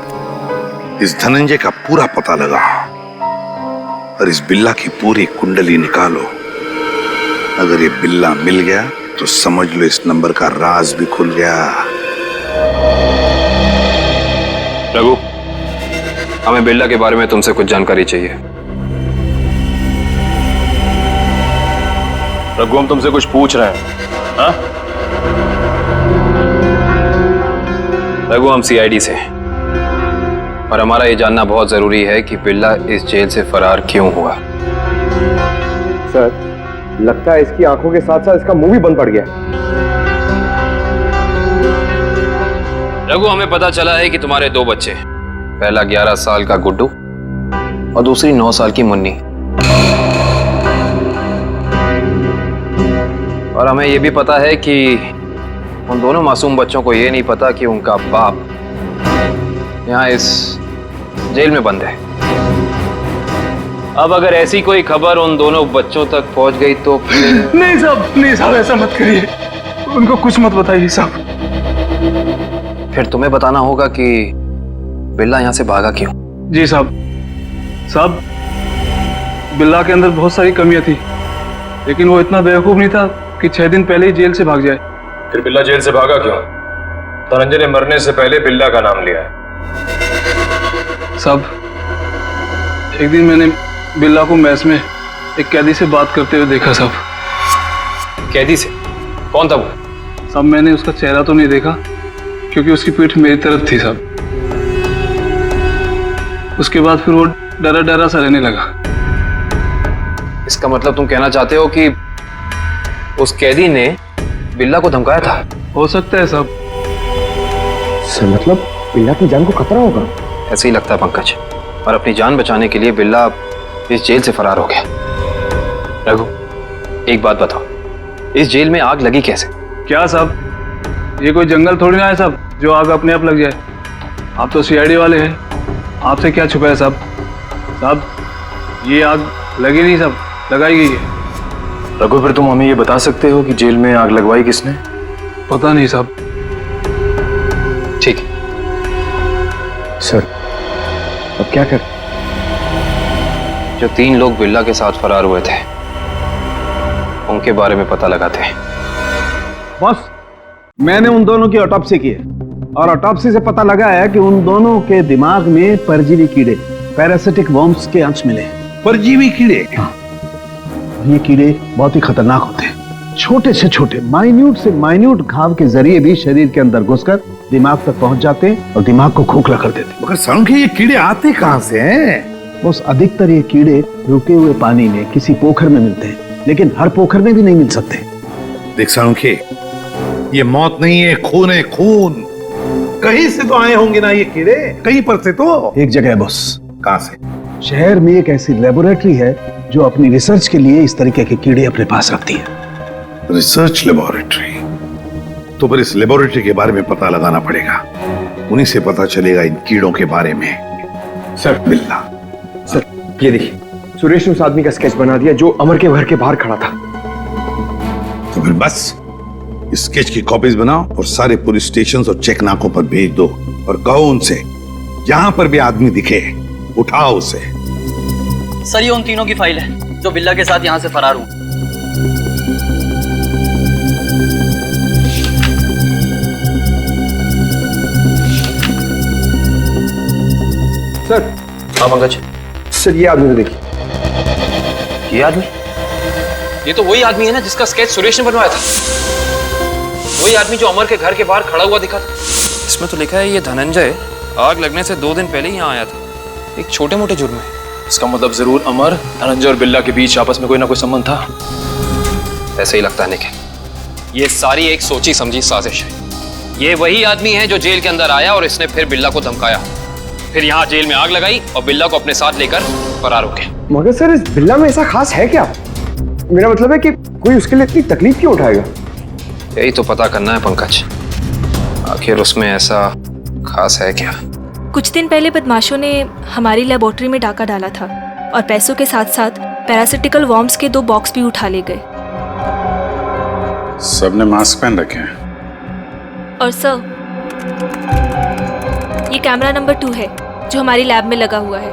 इस धनंजय का पूरा पता लगाओ और इस बिल्ला की पूरी कुंडली निकालो। अगर ये बिल्ला मिल गया तो समझ लो इस नंबर का राज भी खुल गया। रघु, हमें बिल्ला के बारे में तुमसे कुछ जानकारी चाहिए। रघु, हम तुमसे कुछ पूछ रहे हैं। हाँ? रघु, हम सीआईडी से हैं और हमारा ये जानना बहुत जरूरी है कि बिल्ला इस जेल से फरार क्यों हुआ। सर, लगता है इसकी आंखों के साथ साथ इसका मुंह भी बंद पड़ गया। रघु, हमें पता चला है कि तुम्हारे दो बच्चे, पहला 11 साल का गुड्डू और दूसरी 9 साल की मुन्नी, और हमें यह भी पता है कि उन दोनों मासूम बच्चों को यह नहीं पता कि उनका बाप यहाँ इस जेल में बंद है। अब अगर ऐसी कोई खबर उन दोनों बच्चों तक पहुंच गई तो नहीं साहब, नहीं साहब, ऐसा मत करिए, उनको कुछ मत बताइए साहब। फिर तुम्हें बताना होगा कि बिल्ला यहाँ से भागा क्यों। जी साहब, साहब बिल्ला के अंदर बहुत सारी कमियां थी, लेकिन वो इतना बेवकूफ नहीं था कि 6 दिन पहले ही जेल से भाग जाए। फिर बिल्ला जेल से भागा क्यों? धनंजय ने मरने से पहले बिल्ला का नाम लिया है। साहब, एक दिन मैंने बिल्ला को मैस में एक कैदी से बात करते हुए देखा साहब। कैदी से? कौन था वो? साहब, मैंने उसका चेहरा तो नहीं देखा क्योंकि उसकी पीठ मेरी तरफ थी साहब। उसके बाद फिर वो डरा डरा सा रहने लगा। इसका मतलब तुम कहना चाहते हो कि उस कैदी ने बिल्ला को धमकाया था? हो सकता है साहब। सर, मतलब बिल्ला की जान को खतरा होगा? ऐसे ही लगता है पंकज, और अपनी जान बचाने के लिए बिल्ला इस जेल से फरार हो गया। रघु, एक बात बताओ, इस जेल में आग लगी कैसे? क्या साहब, ये कोई जंगल थोड़ी ना है साहब जो आग अपने आप लग जाए। आप तो सीआईडी वाले हैं, आपसे क्या छुपा है साहब। साहब, ये आग लगी नहीं साहब, लगाई गई है। रघु, फिर तुम हमें ये बता सकते हो कि जेल में आग लगवाई किसने? पता नहीं साहब। ठीक। सर, अब क्या कर? जो 3 लोग बिल्ला के साथ फरार हुए थे उनके बारे में पता लगाते हैं। बॉस, मैंने उन दोनों की ऑटोप्सी की है और ऑटोप्सी से पता लगा है कि उन दोनों के दिमाग में परजीवी कीड़े, पैरासिटिक वर्म्स के अंश मिले। परजीवी कीड़े? हाँ। ये कीड़े बहुत ही खतरनाक होते हैं। छोटे से छोटे, माइन्यूट से माइन्यूट घाव के जरिए भी शरीर के अंदर घुसकर दिमाग तक पहुंच जाते हैं और दिमाग को खोखला कर देते हैं। मगर सड़क ये कीड़े आते कहां से हैं? बॉस अधिकतर ये कीड़े रुके हुए पानी में किसी पोखर में मिलते हैं, लेकिन हर पोखर में भी नहीं मिल सकते। देख साळुंखे, ये मौत नहीं है, खून है, खून। कहीं से तो आए होंगे ना ये कीड़े, कहीं पर से तो। एक जगह है बॉस। कहां से? शहर में एक ऐसी लेबोरेटरी है जो अपनी रिसर्च के लिए इस तरीके के कीड़े अपने पास रखती है। Research laboratory? तो फिर इस लेबोरेटरी के बारे में पता लगाना पड़ेगा, उन्हीं से पता चलेगा इन कीड़ों के बारे में। सर बिल्ला, सर ये देखिए, सुरेश ने उस आदमी का स्केच बना दिया जो अमर के घर के बाहर खड़ा था। तो फिर बस स्केच की कॉपीज बनाओ और सारे पुलिस स्टेशन और चेक नाकों पर भेज दो और कहो उनसे जहां पर भी आदमी दिखे उठाओ उसे। सर ये उन तीनों की फाइल है जो बिल्ला के साथ यहाँ से फरार हुए। सर। हाँ पंकज। सर ये आदमी देखिए। ये आदमी? ये तो वही आदमी है ना जिसका स्केच सुरेश ने बनवाया था। वही आदमी जो अमर के घर के बाहर खड़ा हुआ दिखा था। इसमें तो लिखा है ये धनंजय आग लगने से 2 दिन पहले ही यहाँ आया था। एक छोटे मोटे जुर्म है। इसका मतलब जरूर अमर, धनंजय और बिल्ला के बीच आपस में कोई ना कोई संबंध था। ऐसे ही लगता है निखिल। ये सारी एक सोची समझी साजिश है। ये वही आदमी है जो जेल के अंदर आया और इसने फिर बिल्ला को धमकाया, फिर यहाँ जेल में आग लगाई और बिल्ला को अपने साथ लेकर फरार हो गए। मगर सर इस बिल्ला में ऐसा खास है क्या? मेरा मतलब है कि कोई उसके लिए इतनी तकलीफ क्यों उठाएगा? यही तो पता करना है पंकज, आखिर उसमें ऐसा खास है क्या? कुछ दिन पहले बदमाशों ने हमारी लेबोरेटरी में डाका डाला था और पैसों के साथ साथ पैरासिटिकल वॉर्म्स के 2 बॉक्स भी उठा ले गए। सबने मास्क पहन रखे हैं। और सर, ये कैमरा नंबर 2 है जो हमारी लैब में लगा हुआ है।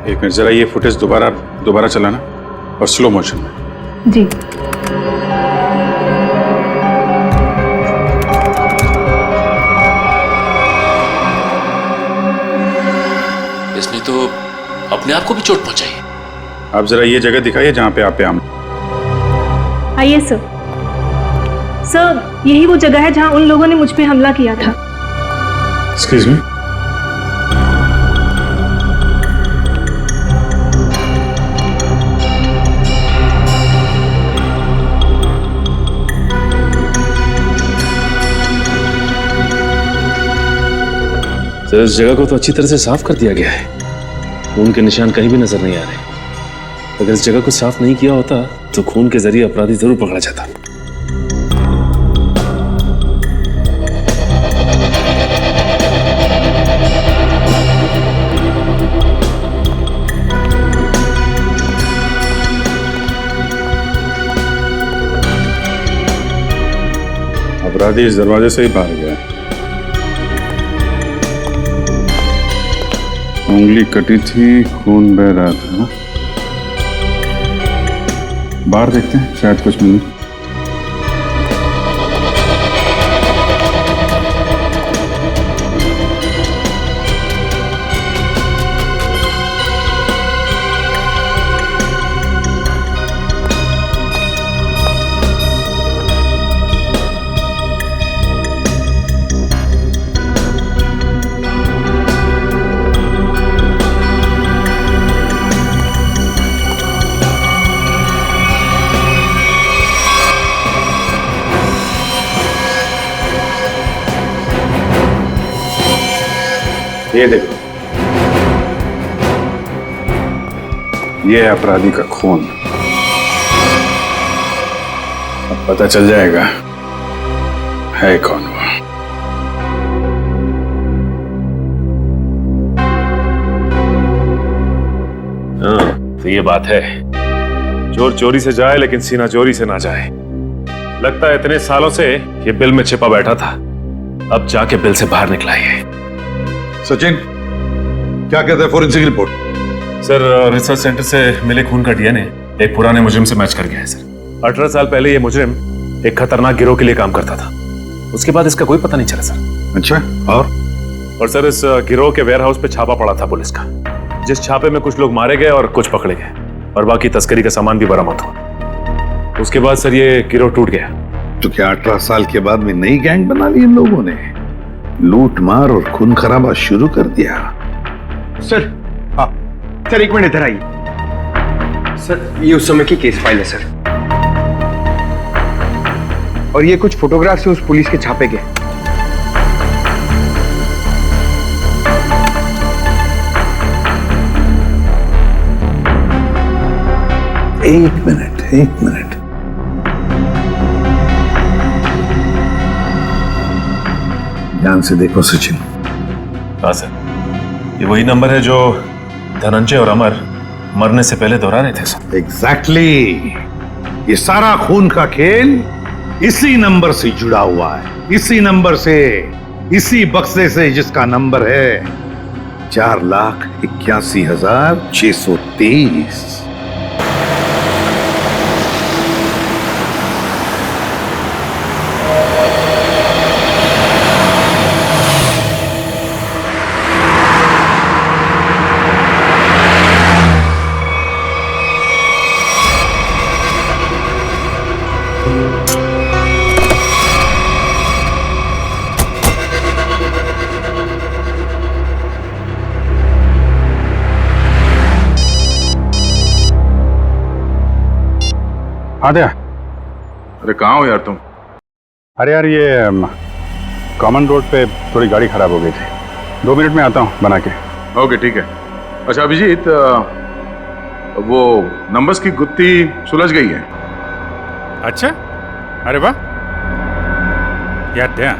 एक मिनट, जरा ये फुटेज दोबारा चलाना और स्लो मोशन में। जी। इसने तो अपने आप को भी चोट पहुंचाई है। आप जरा ये जगह दिखाइए जहां पे आप आम। आइए सर। सर यही वो जगह है जहां उन लोगों ने मुझ पे हमला किया था। Excuse me. तो इस जगह को तो अच्छी तरह से साफ कर दिया गया है, खून के निशान कहीं भी नजर नहीं आ रहे। अगर इस जगह को साफ नहीं किया होता तो खून के जरिए अपराधी जरूर पकड़ा जाता। अपराधी इस दरवाजे से ही बाहर गया। उंगली कटी थी, खून बह रहा था। बाहर देखते हैं, शायद कुछ मिले। ये देखो, ये है अपराधी का खून। अब पता चल जाएगा है कौन वो। हाँ, तो ये बात है, चोर चोरी से जाए लेकिन सीना चोरी से ना जाए। लगता है इतने सालों से ये बिल में छिपा बैठा था, अब जाके बिल से बाहर निकला है। सचिन, क्या कहते हैं forensic report? Sir, research centre से मिले खून का डीएनए एक पुराने मुजरिम से मैच कर गया है सर। 18 साल पहले ये मुजरिम एक खतरनाक गिरोह के लिए काम करता था। उसके बाद इसका कोई पता नहीं चला सर। अच्छा, और सर इस गिरोह के वेयरहाउस पे छापा पड़ा था पुलिस का, जिस छापे में कुछ लोग मारे गए और कुछ पकड़े गए और बाकी तस्करी का सामान भी बरामद हुआ। उसके बाद सर ये गिरोह टूट गया। तो क्या 18 साल के बाद में नई गैंग बना ली इन लोगों ने? लूट मार और खून खराबा शुरू कर दिया। सर, हाँ सर, एक मिनट इधर आइए। सर, ये उस समय की केस फाइल है सर, और ये कुछ फोटोग्राफ्स है उस पुलिस के छापे के। एक मिनट। ध्यान से देखो सचिन। हाँ सर, ये वही नंबर है जो धनंजय और अमर मरने से पहले दोहरा रहे थे सर। एग्जैक्टली। ये सारा खून का खेल इसी नंबर से जुड़ा हुआ है, इसी नंबर से, इसी बक्से से जिसका नंबर है 4,81,630। आद्या, अरे कहाँ हो यार तुम? अरे यार ये कॉमन रोड पे थोड़ी गाड़ी खराब हो गई थी, 2 मिनट में आता हूँ बना के। ओके ठीक है। अच्छा अभिजीत, वो नंबर्स की गुत्थी सुलझ गई है। अच्छा, अरे वाह यार दया,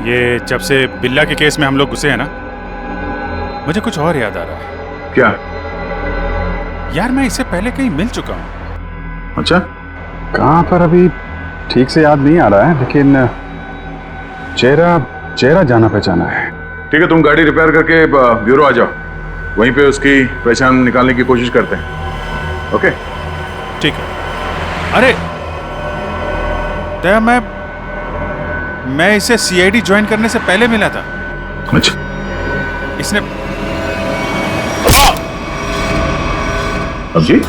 ये जब से बिल्ला के केस में हम लोग घुसे हैं ना, मुझे कुछ और याद आ रहा है। क्या? यार मैं इससे पहले कहीं मिल चुका हूँ। अच्छा, कहाँ पर अभी ठीक से याद नहीं आ रहा है, लेकिन चेहरा जाना पहचाना है। ठीक है, तुम गाड़ी रिपेयर करके ब्यूरो आ जाओ, वहीं पे उसकी पहचान निकालने की कोशिश करते हैं। ओके ठीक है। अरे दया, मैं इसे सीआईडी ज्वाइन करने से पहले मिला था। अच्छा, इसने अभिजीत,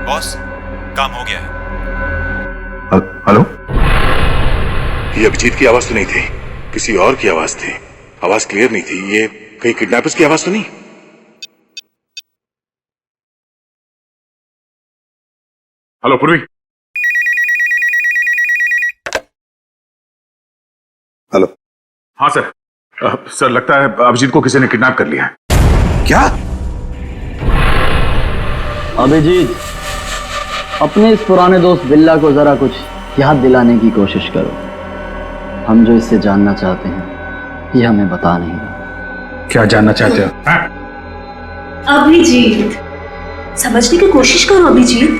बॉस, काम हो गया है। हेलो, ये अभिजीत की आवाज तो नहीं थी, किसी और की आवाज थी। आवाज क्लियर नहीं थी। ये कहीं किडनैपर्स की आवाज तो नहीं? हेलो पूर्वी। हेलो। हाँ सर, सर लगता है अभिजीत को किसी ने किडनैप कर लिया है। क्या? अभिजीत, अपने इस पुराने दोस्त बिल्ला को जरा कुछ याद दिलाने की कोशिश करो। हम जो इससे जानना चाहते हैं ये हमें बता नहीं रहा। क्या जानना चाहते हो? अभिजीत, समझने की कोशिश करो अभिजीत।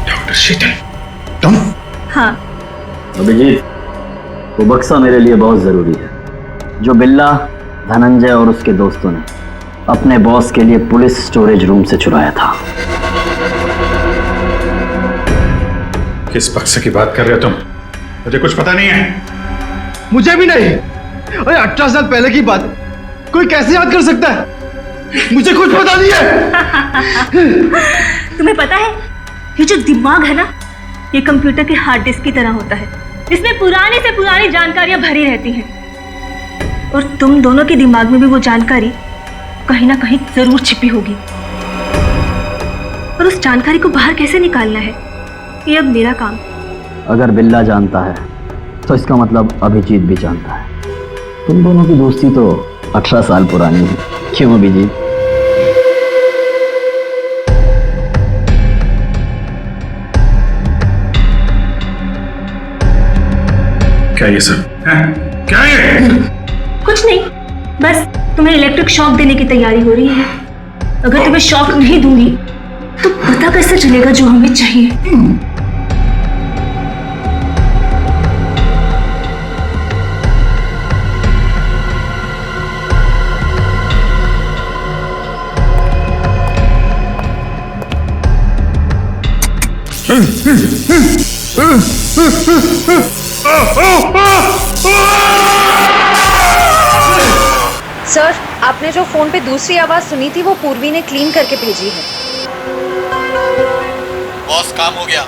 डॉक्टर शीतल, तुम? हाँ अभिजीत, वो बक्सा मेरे लिए बहुत जरूरी है जो बिल्ला, धनंजय और उसके दोस्तों ने अपने बॉस के लिए पुलिस स्टोरेज रूम से चुराया था। किस बक्से की बात कर रहे हो तुम? मुझे कुछ पता नहीं है। मुझे भी नहीं। अरे 18 साल पहले की बात कोई कैसे याद कर सकता है? मुझे कुछ पता नहीं है। तुम्हें पता है, ये जो दिमाग है ना, ये कंप्यूटर के हार्ड डिस्क की तरह होता है, जिसमें पुरानी से पुरानी जानकारियां भरी रहती हैं। और तुम दोनों के दिमाग में भी वो जानकारी कहीं ना कहीं जरूर छिपी होगी। और उस जानकारी को बाहर कैसे निकालना है, ये अब मेरा काम। अगर बिल्ला जानता है तो इसका मतलब अभिजीत भी जानता है। तुम दोनों की दोस्ती तो 18 साल पुरानी है, क्यों अभिजीत? क्या ये सब? क्या ये? कुछ नहीं, बस तुम्हें इलेक्ट्रिक शॉक देने की तैयारी हो रही है। अगर तुम्हें शॉक नहीं दूंगी तो पता कैसे चलेगा जो हमें चाहिए? सर, आपने जो फोन पे दूसरी आवाज सुनी थी वो पूर्वी ने क्लीन करके भेजी है। बॉस, काम हो गया।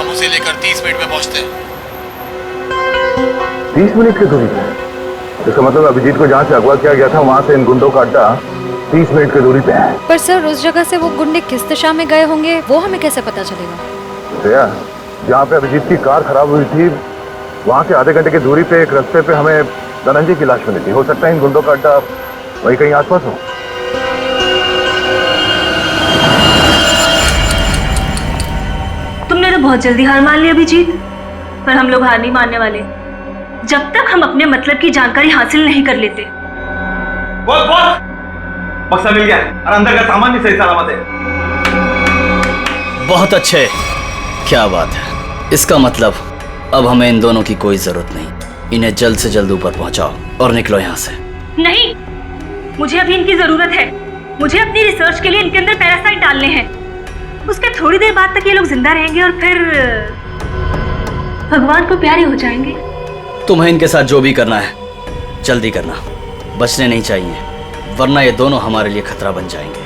हम उसे लेकर 30 मिनट में पहुंचते हैं। 30 मिनट की दूरी पे? इसका मतलब अभिजीत को जहाँ से अगवा किया गया था वहाँ से इन गुंडों का अड्डा 30 मिनट की दूरी पे है। पर सर, उस जगह से वो गुंडे किस दिशा में गए होंगे वो हमें कैसे पता चलेगा? श्रेया, जहाँ पे अभिजीत की कार खराब हुई थी वहाँ से आधे घंटे की दूरी पे एक रास्ते पे हमें धनंजय की लाश मिली थी। हो सकता है इन गुंडों का अड्डा वही कहीं आसपास हो। तुमने तो बहुत जल्दी हार मान ली अभिजीत, पर हम लोग हार नहीं मानने वाले जब तक हम अपने मतलब की जानकारी हासिल नहीं कर लेते। बॉस, बॉस, बक्सा मिल गया और अंदर का सामान भी सही सलामत है। बहुत अच्छे, क्या बात है। इसका मतलब अब हमें इन दोनों की कोई जरूरत नहीं। इन्हें जल्द से जल्द ऊपर पहुंचाओ और निकलो यहाँ से। नहीं, मुझे अभी इनकी जरूरत है। मुझे अपनी रिसर्च के लिए इनके अंदर पैरासाइट डालने हैं। उसके थोड़ी देर बाद तक ये लोग जिंदा रहेंगे और फिर भगवान को प्यारे हो जाएंगे। तुम्हें इनके साथ जो भी करना है जल्दी करना, बचने नहीं चाहिए, वरना ये दोनों हमारे लिए खतरा बन जाएंगे।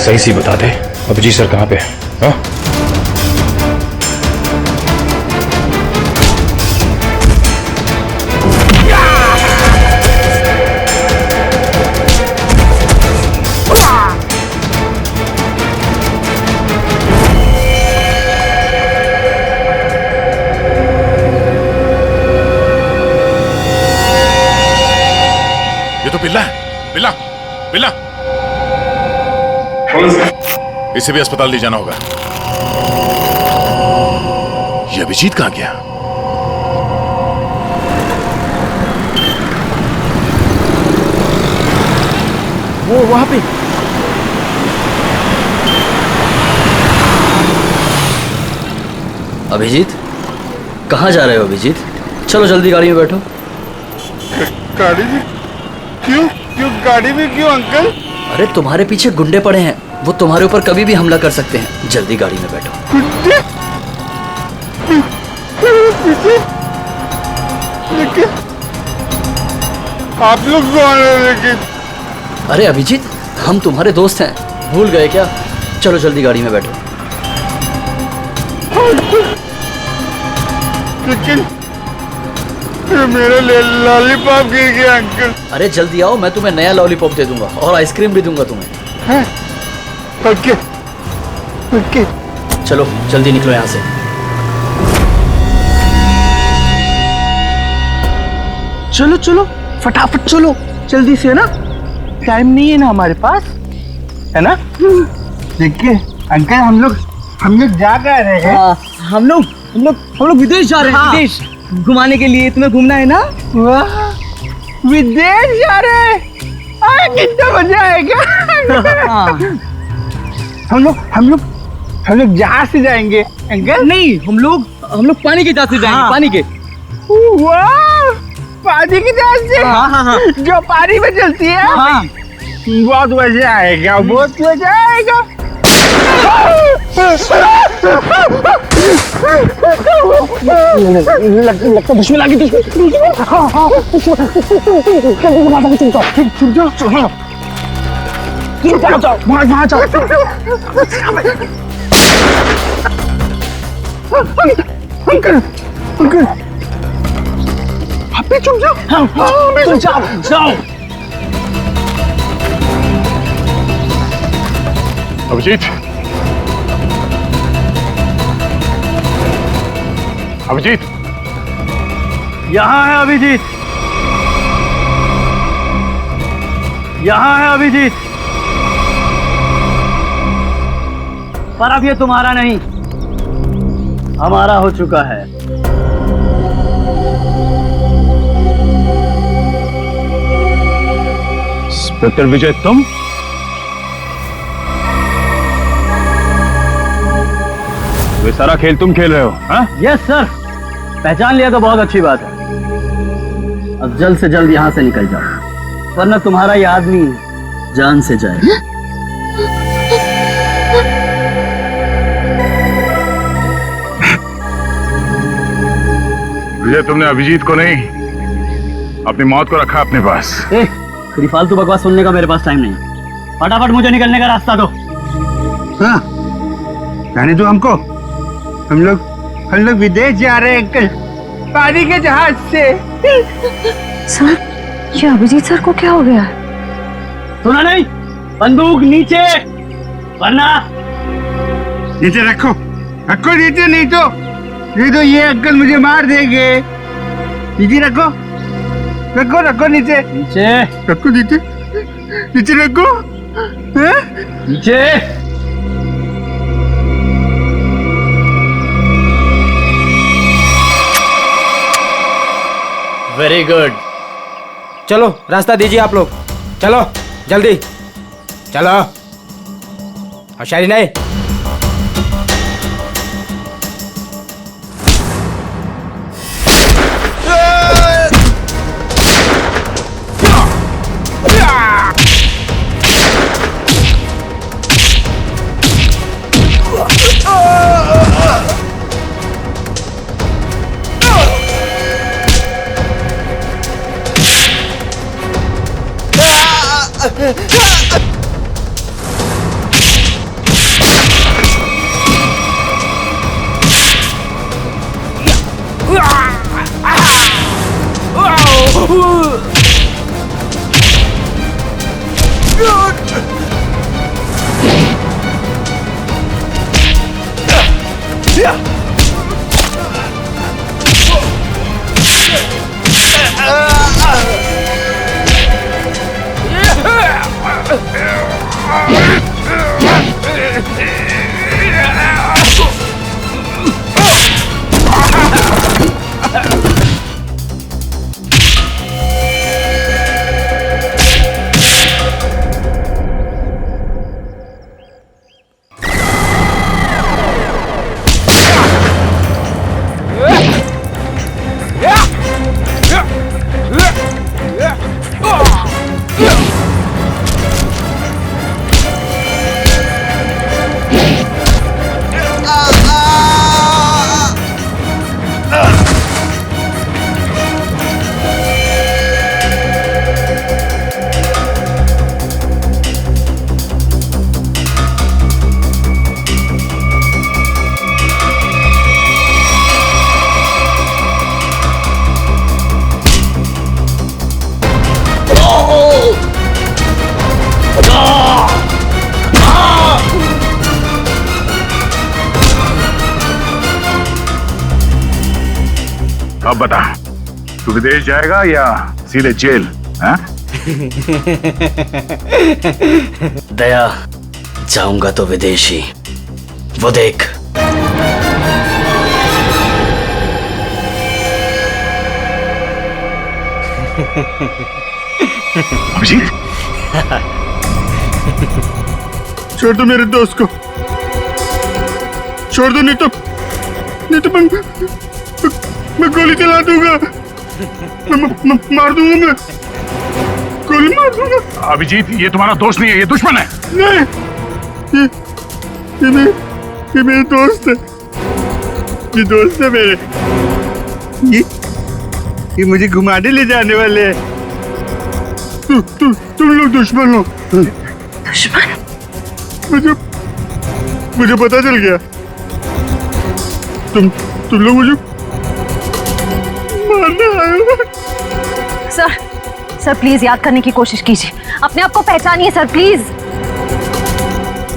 सही सी बता दे, अभिजीत सर कहाँ पे है? हाँ? ये तो बिल्ला है। बिल्ला, बिल्ला, इसे भी अस्पताल ले जाना होगा। ये अभिजीत कहाँ गया? वो वहां पे। अभिजीत, कहाँ जा रहे हो अभिजीत? चलो जल्दी गाड़ी में बैठो। गाड़ी में क्यों? गाड़ी में क्यों अंकल? अरे तुम्हारे पीछे गुंडे पड़े हैं, वो तुम्हारे ऊपर कभी भी हमला कर सकते हैं। जल्दी गाड़ी में बैठो। लेकिन आप लोग कौन है? लेकिन अरे अभिजीत, हम तुम्हारे दोस्त हैं, भूल गए क्या? चलो जल्दी गाड़ी में बैठो। लेकिन मेरा लॉलीपॉप गिर गया अंकल। अरे जल्दी आओ, मैं तुम्हें नया लॉलीपॉप दे दूंगा और आइसक्रीम भी दूंगा तुम्हें। Okay, okay. चलो जल्दी निकलो यहाँ से। चलो चलो फटाफट चलो, जल्दी से, है ना? टाइम नहीं है ना हमारे पास, है ना? देखिए अंकल, हम लोग जा रहे हैं। हम लोग विदेश जा रहे हैं। विदेश घुमाने के लिए। तुम्हें घूमना है ना? वाह, विदेश जा रहे हैं, कितना मजा आएगा। हम लोग जहाज से जाएंगे अंकल। नहीं, हम लोग पानी के जहाज से जाएंगे। पानी के। वाह, पानी के जहाज से। हाँ। जो पानी में चलती है। हाँ। बहुत मजा आएगा, बहुत मजा आएगा। लगता दुश्मन आ गई। वहाँ जाओ। अंकल, आप भी चुप जाओ। जाओ। अभिजीत, अभिजीत, यहाँ है अभिजीत, यहाँ है अभिजीत, पर अब ये तुम्हारा नहीं, हमारा हो चुका है। इंस्पेक्टर विजय, तुम? ये सारा खेल तुम खेल रहे हो? हाँ? यस सर, पहचान लिया तो बहुत अच्छी बात है। अब जल्द से जल्द यहाँ से निकल जाओ, वरना तुम्हारा ये आदमी जान से जाएगा। विजय, तुमने अभिजीत को नहीं, अपनी मौत को रखा अपने पास। तेरी फालतू बकवास सुनने का मेरे पास टाइम नहीं। फटाफट मुझे निकलने का रास्ता दो। हाँ, जाने दो हमको। हम लोग विदेश जा रहे हैं अंकल, पानी के जहाज से। सर, ये अभिजीत सर को क्या हो गया? सुना नहीं? बंदूक नीचे, वरना नीचे रखो, रखो नीचे, नहीं तो ये अंकल मुझे मार देंगे। नीचे रखो, रखो रखो नीचे, नीचे रखो, नीचे नीचे रखो, नीचे। वेरी गुड, चलो रास्ता दीजिए आप लोग, चलो जल्दी चलो। होशियारी नहीं। अब बता, तू विदेश जाएगा या सीधे जेल? हाँ? दया, जाऊंगा तो विदेशी, वो देख। अभिजीत, छोड़ दो मेरे दोस्त को, छोड़ दो, नहीं तो मैं गोली चला दूंगा, मार दूंगा, मैं गोली मार दूंगा। अभिजीत, ये तुम्हारा दोस्त नहीं है, ये दुश्मन है। नहीं, ये मेरे दोस्त है, ये दोस्त है मेरे। ये मुझे घुमाने ले जाने वाले हैं। तुम लोग दुश्मन हो। दुश्मन? मुझे पता चल गया। तुम लोग मुझे मारने आए हो। सर प्लीज याद करने की कोशिश कीजिए, अपने आप को पहचानिए सर, प्लीज।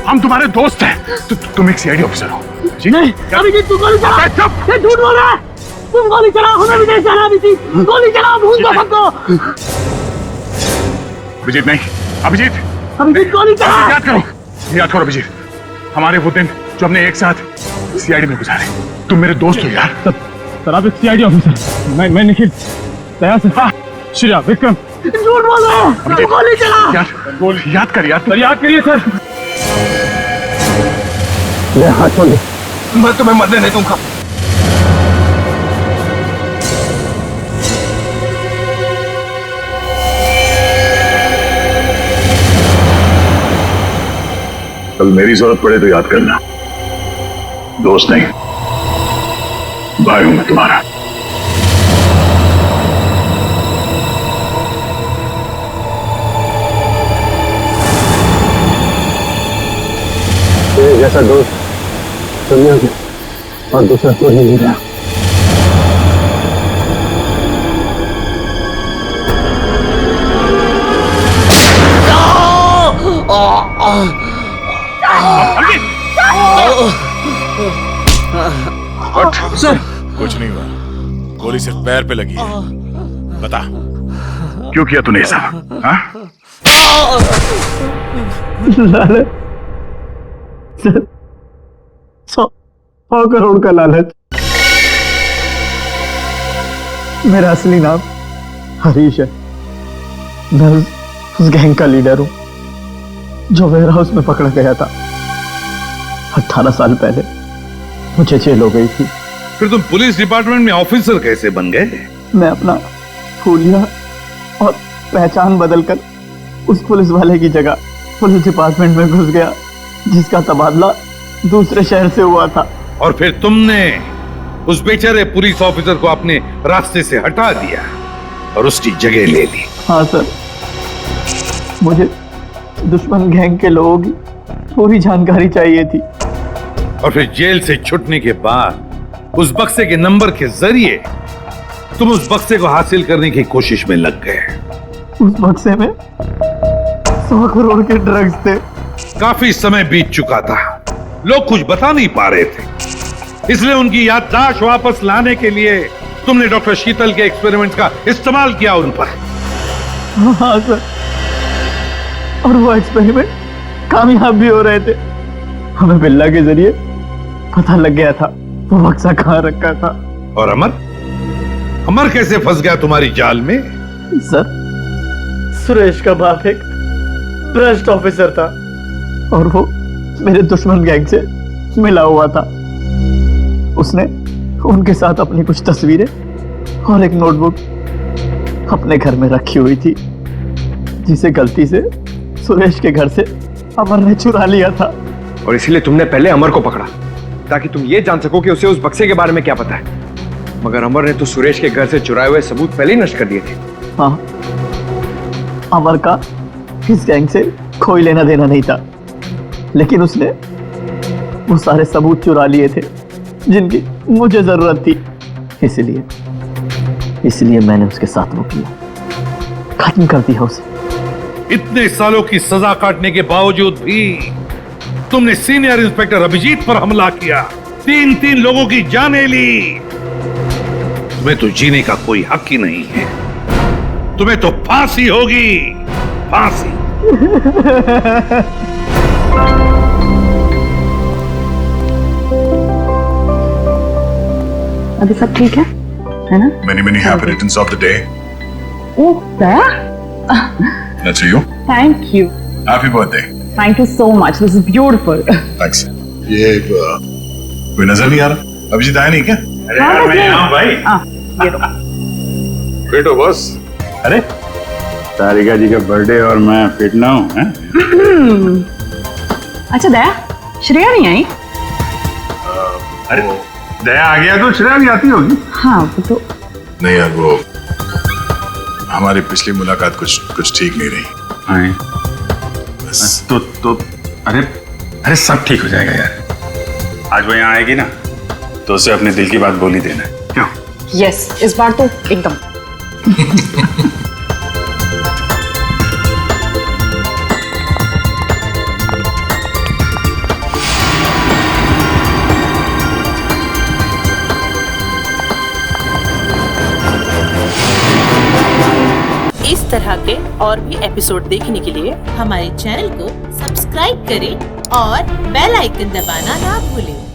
हम तुम्हारे दोस्त हैं। तुम एक सीआईडी ऑफिसर हो जी? नहीं, अभिजीत तू गोली चला। चुप, ये झूठ बोल रहा है। तुम गोली चला, हमें विदेश जाना अभिजीत। गोली चला, भूल दो सबको। अभिजीत नहीं, अभिजीत गोली चला। याद करो अभिजीत, हमारे वो दिन जो हमने एक साथ सीआईडी में गुजारे। तुम मेरे दोस्त हो यार। सर आप एक सीआईडी ऑफिसर, मैं निखिल, दया से, श्रेया, विक्रम। झूठ बोल रहा है। गोली चला। याद कर यार। सर याद करिए सर। हाथ छोड़ दे। मैं तुम्हें मरने नहीं दूंगा। कल मेरी जरूरत पड़े तो याद करना, दोस्त नहीं, भाई हूं मैं तुम्हारा। तेरे जैसा दोस्त दुनिया में और दूसरा कोई नहीं रहा। सर कुछ नहीं हुआ, गोली सिर्फ पैर पे लगी है। बता क्यों किया तूने ऐसा? हाँ? लालच सर, 100 करोड़ का लालच। मेरा असली नाम हरीश है। मैं उस गैंग का लीडर हूं जो वेयर हाउस में पकड़ा गया था। 18 साल पहले मुझे जेल हो गई थी। फिर तुम पुलिस डिपार्टमेंट में ऑफिसर कैसे बन गए? मैं अपना फूलिया और पहचान बदलकर उस पुलिस वाले की जगह पुलिस डिपार्टमेंट में घुस गया, जिसका तबादला दूसरे शहर से हुआ था। और फिर तुमने उस बेचारे पुलिस ऑफिसर को अपने रास्ते से हटा दिया और उसकी जगह ले ली। हाँ सर, मुझे दुश्मन गैंग के लोगों की पूरी जानकारी चाहिए थी। और फिर जेल से छूटने के बाद उस बक्से के नंबर के जरिए तुम उस बक्से को हासिल करने की कोशिश में लग गए। उस बक्से में 100 करोड़ के ड्रग्स थे। काफी समय बीत चुका था, लोग कुछ बता नहीं पा रहे थे, इसलिए उनकी याददाश्त वापस लाने के लिए तुमने डॉक्टर शीतल के एक्सपेरिमेंट का इस्तेमाल किया उन पर। हाँ सर, और वो एक्सपेरिमेंट कामयाब भी हो रहे थे। हमें बिल्ला के जरिए पता लग गया था वो बक्सा कहाँ रखा था। और अमर कैसे फंस गया तुम्हारी जाल में? सर, सुरेश का बाप एक भ्रष्ट ऑफिसर था और वो मेरे दुश्मन गैंग से मिला हुआ था। उसने उनके साथ अपनी कुछ तस्वीरें और एक नोटबुक अपने घर में रखी हुई थी, जिसे गलती से सुरेश के घर से अमर ने चुरा लिया था। और इसीलिए तुमने पहले अमर को पकड़ा ताकि तुम ये जान सको कि उसे उस बक्से के बारे में क्या पता है। मगर अमर ने तो सुरेश के घर से चुराए हुए सबूत पहले ही नष्ट कर दिए थे। हाँ, अमर का इस गैंग से कोई लेना देना नहीं था, लेकिन उसने वो सारे सबूत चुरा लिए थे जिनकी मुझे जरूरत थी। इसलिए मैंने उसके साथ वो किया, खत्म कर दिया उसे। इतने सालों की सजा काटने के बावजूद भी तुमने सीनियर इंस्पेक्टर अभिजीत पर हमला किया, 3 लोगों की जानें ली। तुम्हें तो जीने का कोई हक ही नहीं है, तुम्हें तो फांसी होगी, फांसी। अभी सब ठीक है ना? Many happy returns of the day. Oh, Daya? That's for you. Thank you. Happy birthday. Thank you so much. This is beautiful. Thanks. ये कोई नजर नहीं आ रहा? अभिजीत आया नहीं क्या? अरे यार, मैं यहाँ हूँ भाई। ये लो। फिट हो बस? अरे तारिका जी का बर्थडे और मैं फिट ना हूँ, हैं? अच्छा दया, श्रेया नहीं आई? अरे दया आ गया तो श्रेया भी आती होगी। हाँ वो तो नहीं यार, वो हमारी पिछली मुलाकात कुछ ठीक नहीं रही। तो अरे सब ठीक हो जाएगा यार। आज वो यहाँ आएगी ना तो उसे अपने दिल की बात बोल ही देना। क्यों? यस, इस बार तो एकदम। इस तरह के और भी एपिसोड देखने के लिए हमारे चैनल को सब्सक्राइब करें और बेल आइकन दबाना ना भूलें।